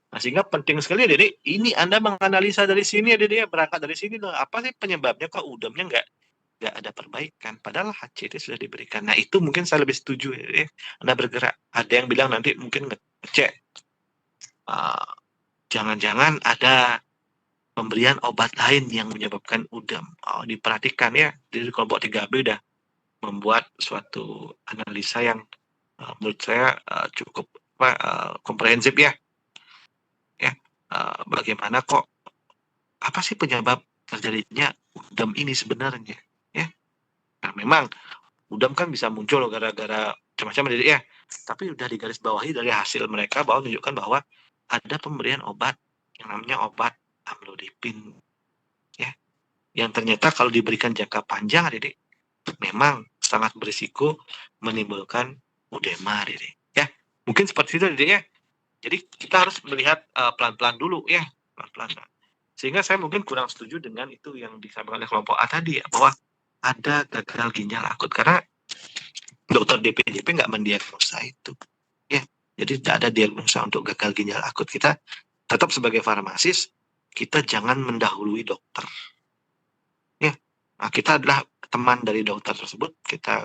Speaker 2: Nah, sehingga penting sekali adik-adik, ini Anda menganalisa dari sini adik-adik ya, berangkat dari sini loh, apa sih penyebabnya kok udemnya nggak ada perbaikan, padahal HCT sudah diberikan. Nah, itu mungkin saya lebih setuju ya, Anda bergerak. Ada yang bilang nanti mungkin ngecek, jangan-jangan ada pemberian obat lain yang menyebabkan udem. Diperhatikan ya, dari kelompok 3B udah membuat suatu analisa yang menurut saya cukup komprehensif ya. Bagaimana kok, apa sih penyebab terjadinya udem ini sebenarnya, ya. Nah, memang udem kan bisa muncul gara-gara macam-macam ya, tapi udah digarisbawahi dari hasil mereka bahwa menunjukkan bahwa ada pemberian obat yang namanya obat amlodipin, ya, yang ternyata kalau diberikan jangka panjang adik, memang sangat berisiko menimbulkan udema adik, ya. Mungkin seperti itu adik ya. Jadi kita harus melihat pelan-pelan dulu ya, pelan-pelan. Sehingga saya mungkin kurang setuju dengan itu yang disampaikan oleh kelompok A tadi ya, bahwa ada gagal ginjal akut karena dokter DPJP nggak mendiagnosa itu, ya. Jadi tidak ada diagnosa untuk gagal ginjal akut. Kita tetap sebagai farmasis, kita jangan mendahului dokter, ya. Nah, kita adalah teman dari dokter tersebut, kita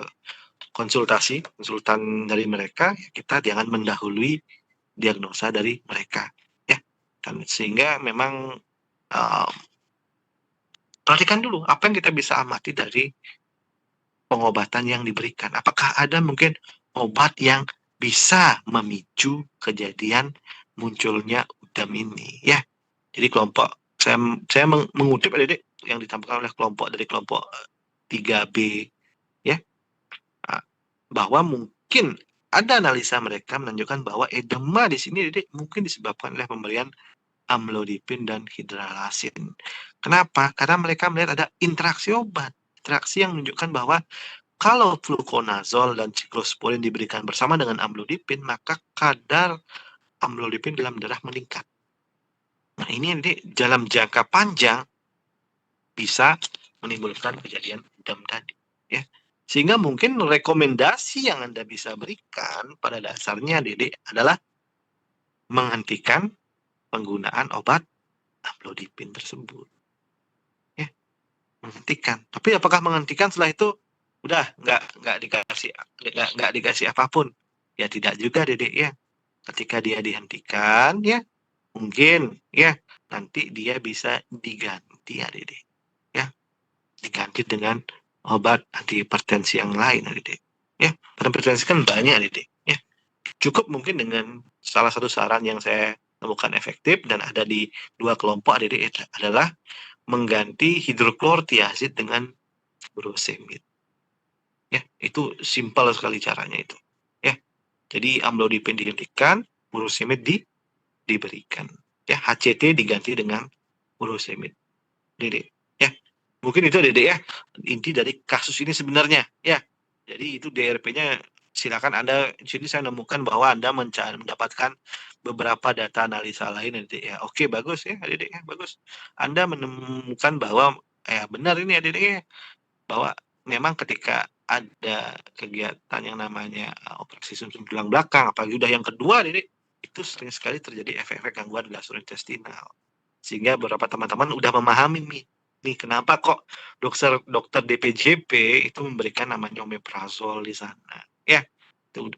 Speaker 2: konsultan dari mereka, kita jangan mendahului diagnosa dari mereka, ya. Dan sehingga memang perhatikan dulu apa yang kita bisa amati dari pengobatan yang diberikan. Apakah ada mungkin obat yang bisa memicu kejadian munculnya udem ini, ya. Jadi kelompok saya mengutip adik yang ditampilkan oleh kelompok 3B, ya, bahwa mungkin ada analisa mereka menunjukkan bahwa edema di sini mungkin disebabkan oleh pemberian amlodipin dan hidralazin. Kenapa? Karena mereka melihat ada interaksi obat, interaksi yang menunjukkan bahwa kalau fluconazole dan cyclosporin diberikan bersama dengan amlodipin, maka kadar amlodipin dalam darah meningkat. Nah, ini dalam jangka panjang bisa menimbulkan kejadian udem tadi, ya. Sehingga mungkin rekomendasi yang Anda bisa berikan pada dasarnya Dedek adalah menghentikan penggunaan obat amlodipin tersebut, ya, menghentikan. Tapi apakah menghentikan setelah itu udah nggak dikasih apapun? Ya tidak juga Dedek ya. Ketika dia dihentikan ya, mungkin ya nanti dia bisa diganti ya Dedek, ya, diganti dengan obat antihipertensi yang lain adik, ya. Hipertensi kan banyak adik, ya. Cukup mungkin dengan salah satu saran yang saya temukan efektif dan ada di dua kelompok adik adalah mengganti hidroklortiazid dengan furosemid, ya. Itu simpel sekali caranya itu, ya. Jadi amlodipin dihentikan, furosemid diberikan, ya. HCT diganti dengan furosemid, adik, ya. Mungkin itu adik ya inti dari kasus ini sebenarnya, ya. Jadi itu DRP-nya silakan Anda di sini saya nemukan bahwa Anda mendapatkan beberapa data analisa lain adik ya. Oke, bagus ya adik ya, bagus. Anda menemukan bahwa benar ini adik ya, bahwa memang ketika ada kegiatan yang namanya operasi sumsum tulang belakang, apalagi udah yang kedua adik, itu sering sekali terjadi efek-efek gangguan gastrointestinal. Sehingga beberapa teman-teman udah memahami nih kenapa kok dokter DPJP itu memberikan namanya omeprazol di sana, ya. Itu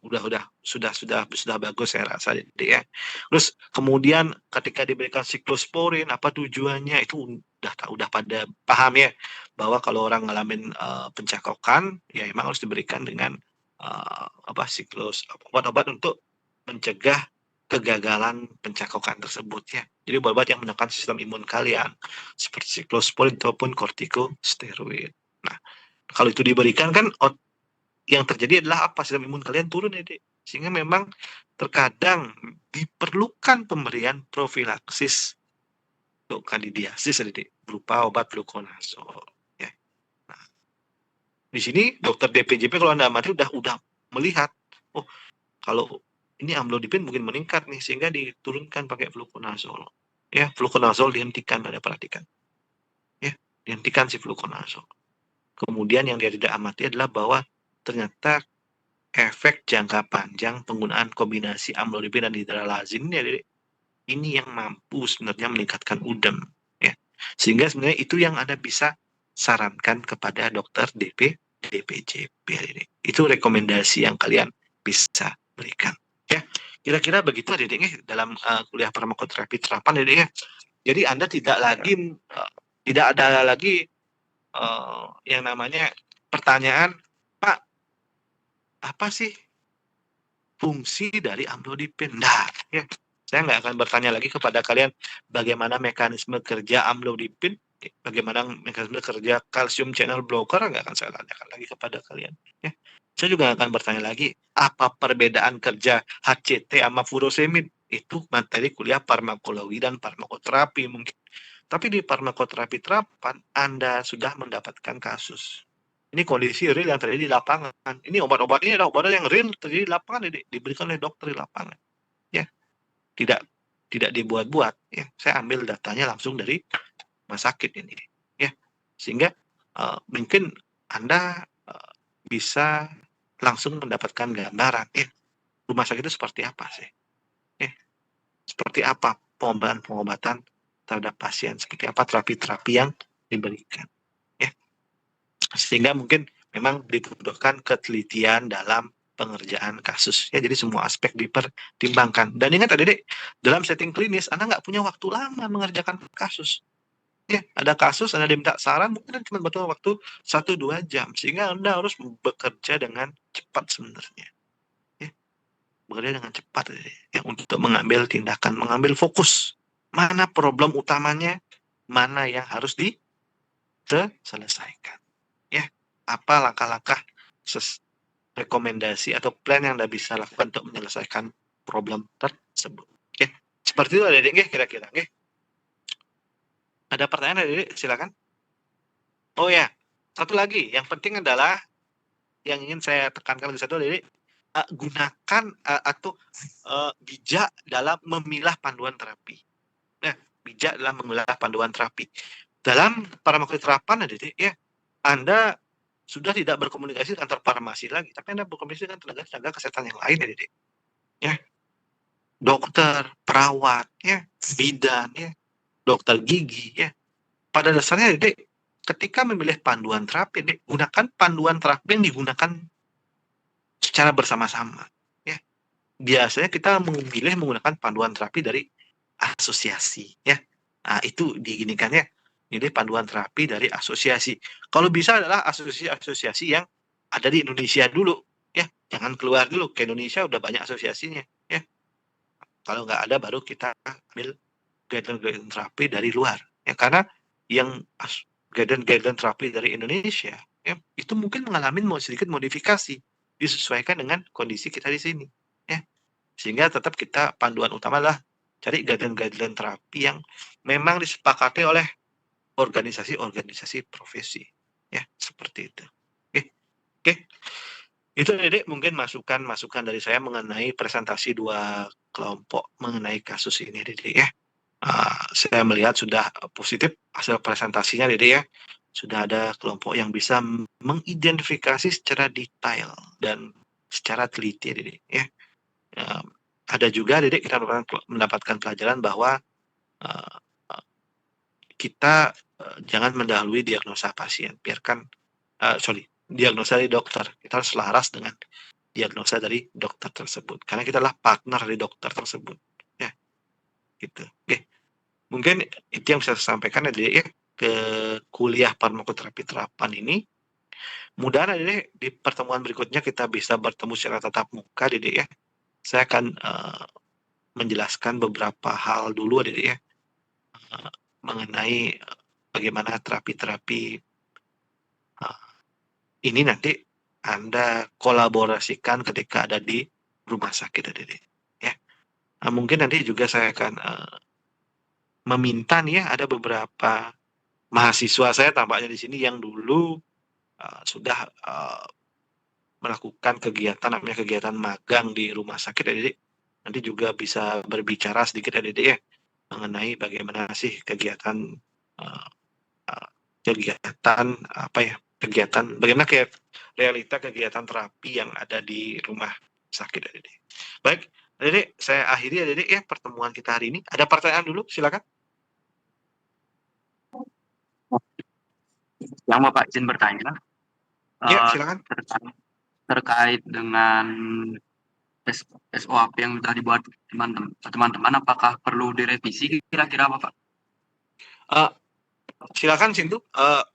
Speaker 2: sudah bagus saya rasa ya. Terus kemudian ketika diberikan siklosporin, apa tujuannya itu udah pada paham ya, bahwa kalau orang ngalamin pencakokan ya emang harus diberikan dengan obat-obat untuk mencegah kegagalan pencakokan tersebut, ya. Jadi obat yang menekan sistem imun kalian seperti siklosporin ataupun kortikosteroid. Nah, kalau itu diberikan kan yang terjadi adalah apa? Sistem imun kalian turun ya, Dek. Sehingga memang terkadang diperlukan pemberian profilaksis untuk kandidiasis ya, Dek, berupa obat fluconazole, ya. Nah, di sini dokter DPJP kalau Anda amati udah melihat, oh, kalau ini amlodipin mungkin meningkat nih sehingga diturunkan pakai fluconazole. Ya, fluconazole dihentikan, Anda perhatikan. Ya, dihentikan si fluconazole. Kemudian yang dia tidak amati adalah bahwa ternyata efek jangka panjang penggunaan kombinasi amlodipin dan hidralazin ini yang mampu sebenarnya meningkatkan udem, ya. Sehingga sebenarnya itu yang Anda bisa sarankan kepada dokter DPJP. Itu rekomendasi yang kalian bisa berikan, ya. Kira-kira begitu adik-adik dalam kuliah farmakoterapi terapan adik ya. Jadi Anda tidak ada lagi yang namanya pertanyaan, Pak, apa sih fungsi dari amlodipin? Nah, ya, saya nggak akan bertanya lagi kepada kalian bagaimana mekanisme kerja amlodipin, bagaimana mekanisme kerja kalsium channel blocker, nggak akan saya tanyakan lagi kepada kalian. Ya. Saya juga akan bertanya lagi, apa perbedaan kerja HCT sama furosemid? Itu materi kuliah farmakologi dan farmakoterapi mungkin. Tapi di farmakoterapi terapan, Anda sudah mendapatkan kasus. Ini kondisi real yang terjadi di lapangan. Ini obat-obat ini adalah obat yang real terjadi di lapangan, diberikan oleh dokter di lapangan. Ya, tidak dibuat-buat. Ya, saya ambil datanya langsung dari rumah sakit ini. Ya, sehingga mungkin Anda bisa langsung mendapatkan gambaran. Rumah sakit itu seperti apa sih? Seperti apa pengobatan terhadap pasien? Seperti apa terapi-terapi yang diberikan? Sehingga mungkin memang dibutuhkan ketelitian dalam pengerjaan kasus. Ya, jadi semua aspek dipertimbangkan. Dan ingat adik-adik, dalam setting klinis, Anda nggak punya waktu lama mengerjakan kasus. Ya, ada kasus, Anda diminta saran, mungkin cuma butuh waktu 1-2 jam. Sehingga Anda harus bekerja dengan cepat sebenarnya. Ya, bekerja dengan cepat ya, untuk mengambil tindakan, mengambil fokus. Mana problem utamanya, mana yang harus diselesaikan. Ya, apa langkah-langkah rekomendasi atau plan yang Anda bisa lakukan untuk menyelesaikan problem tersebut. Oke, seperti itu adik-adik kira-kira. Oke. Ada pertanyaan adik-adik? Silakan. Oh ya, satu lagi yang penting adalah yang ingin saya tekankan di satu adik-adik, gunakan atau bijak dalam memilah panduan terapi. Nah, bijak dalam memilah panduan terapi. Dalam farmakoterapan adik-adik ya, Anda sudah tidak berkomunikasi dengan antar farmasi lagi, tapi Anda berkomunikasi dengan tenaga kesehatan yang lain, adik-adik. Ya, dokter, perawat, ya, bidan, ya, dokter gigi, ya. Pada dasarnya, adik-adik, ketika memilih panduan terapi, adik, gunakan panduan terapi yang digunakan secara bersama-sama. Ya, biasanya kita memilih menggunakan panduan terapi dari asosiasi, ya. Nah, itu diginikannya. Ini panduan terapi dari asosiasi. Kalau bisa adalah asosiasi-asosiasi yang ada di Indonesia dulu, ya. Jangan keluar dulu, ke Indonesia udah banyak asosiasinya, ya. Kalau nggak ada, baru kita ambil guideline terapi dari luar, ya. Karena yang guideline terapi dari Indonesia, ya, itu mungkin mengalami sedikit modifikasi, disesuaikan dengan kondisi kita di sini, ya. Sehingga tetap kita panduan utama adalah cari guideline terapi yang memang disepakati oleh organisasi-organisasi profesi, ya, seperti itu. Oke. Itu adik mungkin masukan dari saya mengenai presentasi 2 kelompok mengenai kasus ini, adik ya. Saya melihat sudah positif hasil presentasinya, adik ya. Sudah ada kelompok yang bisa mengidentifikasi secara detail dan secara teliti, adik ya. Ada juga, adik, kita mendapatkan pelajaran bahwa kita jangan mendahului diagnosa pasien. Biarkan, diagnosa dari dokter. Kita harus selaras dengan diagnosa dari dokter tersebut. Karena kita adalah partner dari dokter tersebut. Ya, gitu. Oke. Mungkin itu yang bisa saya sampaikan, adik ya, ke kuliah farmakoterapi terapan ini. Mudah-mudahan, adik, di pertemuan berikutnya kita bisa bertemu secara tatap muka, adik ya. Saya akan menjelaskan beberapa hal dulu, adik ya, mengenai bagaimana terapi-terapi ini nanti Anda kolaborasikan ketika ada di rumah sakit, adik ya. Mungkin nanti juga saya akan meminta nih ya, ada beberapa mahasiswa saya tampaknya di sini yang dulu sudah melakukan kegiatan namanya kegiatan magang di rumah sakit, adik. nanti juga bisa berbicara sedikit ya Dede ya, mengenai bagaimana sih kegiatan bagaimana kayak realita kegiatan terapi yang ada di rumah sakit ya Dede. Baik, Dede, saya akhiri ya Dede ya pertemuan kita hari ini. Ada pertanyaan dulu, silakan.
Speaker 12: Yang Bapak izin bertanya,
Speaker 2: Ya, silakan.
Speaker 12: terkait dengan SOAP yang sudah dibuat teman-teman, apakah perlu direvisi kira-kira Bapak?
Speaker 2: Silakan Sintu,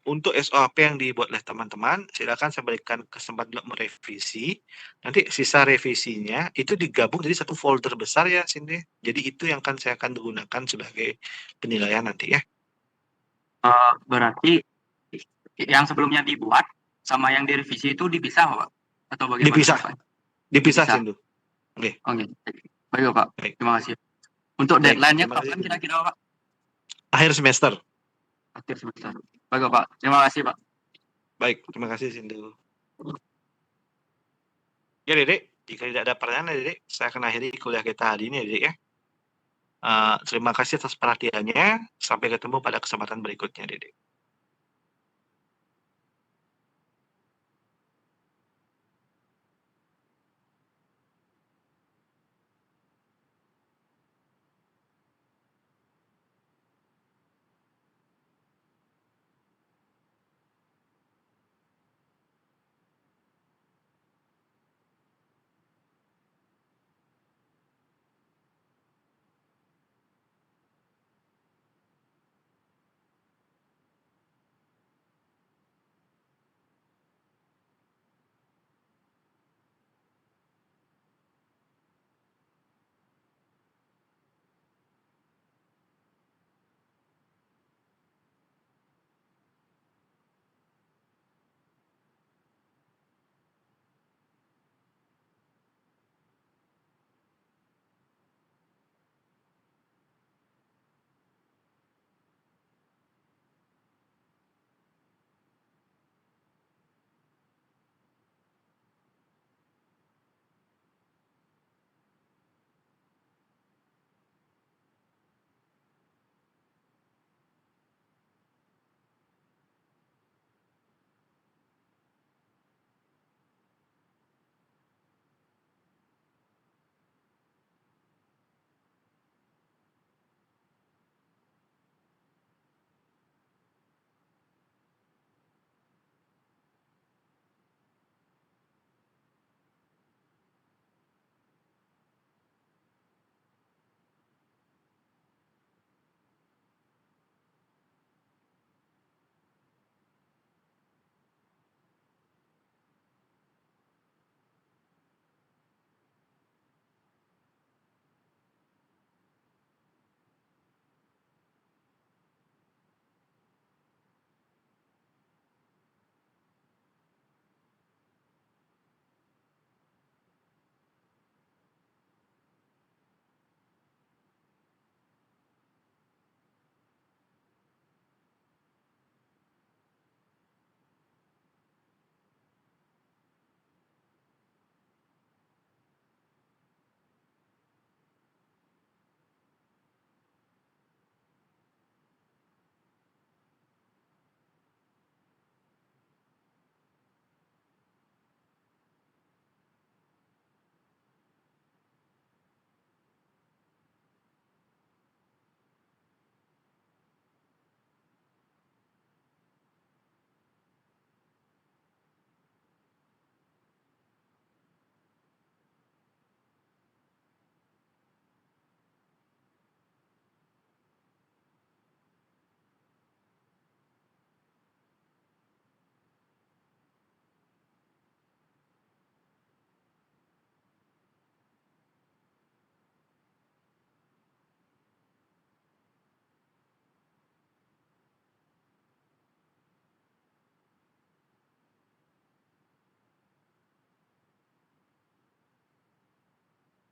Speaker 2: untuk SOP yang dibuat oleh teman-teman, silakan saya berikan kesempatan untuk merevisi. Nanti sisa revisinya itu digabung jadi satu folder besar ya Sintu. Jadi itu yang saya akan gunakan sebagai penilaian nanti ya.
Speaker 12: Berarti yang sebelumnya dibuat sama yang direvisi itu dipisah Pak? Atau bagaimana?
Speaker 2: Dipisah Sintu. Oke.
Speaker 12: Baik Pak, terima kasih. Untuk deadline-nya kapan kira-kira Pak?
Speaker 2: Akhir semester.
Speaker 12: Akhir semester. Baik Pak, terima kasih Pak.
Speaker 2: Baik, terima kasih Sindu. Ya Dede, jika tidak ada pertanyaan Dede, saya akan akhiri kuliah kita hari ini ya Dede ya. Terima kasih atas perhatiannya. Sampai ketemu pada kesempatan berikutnya Dede.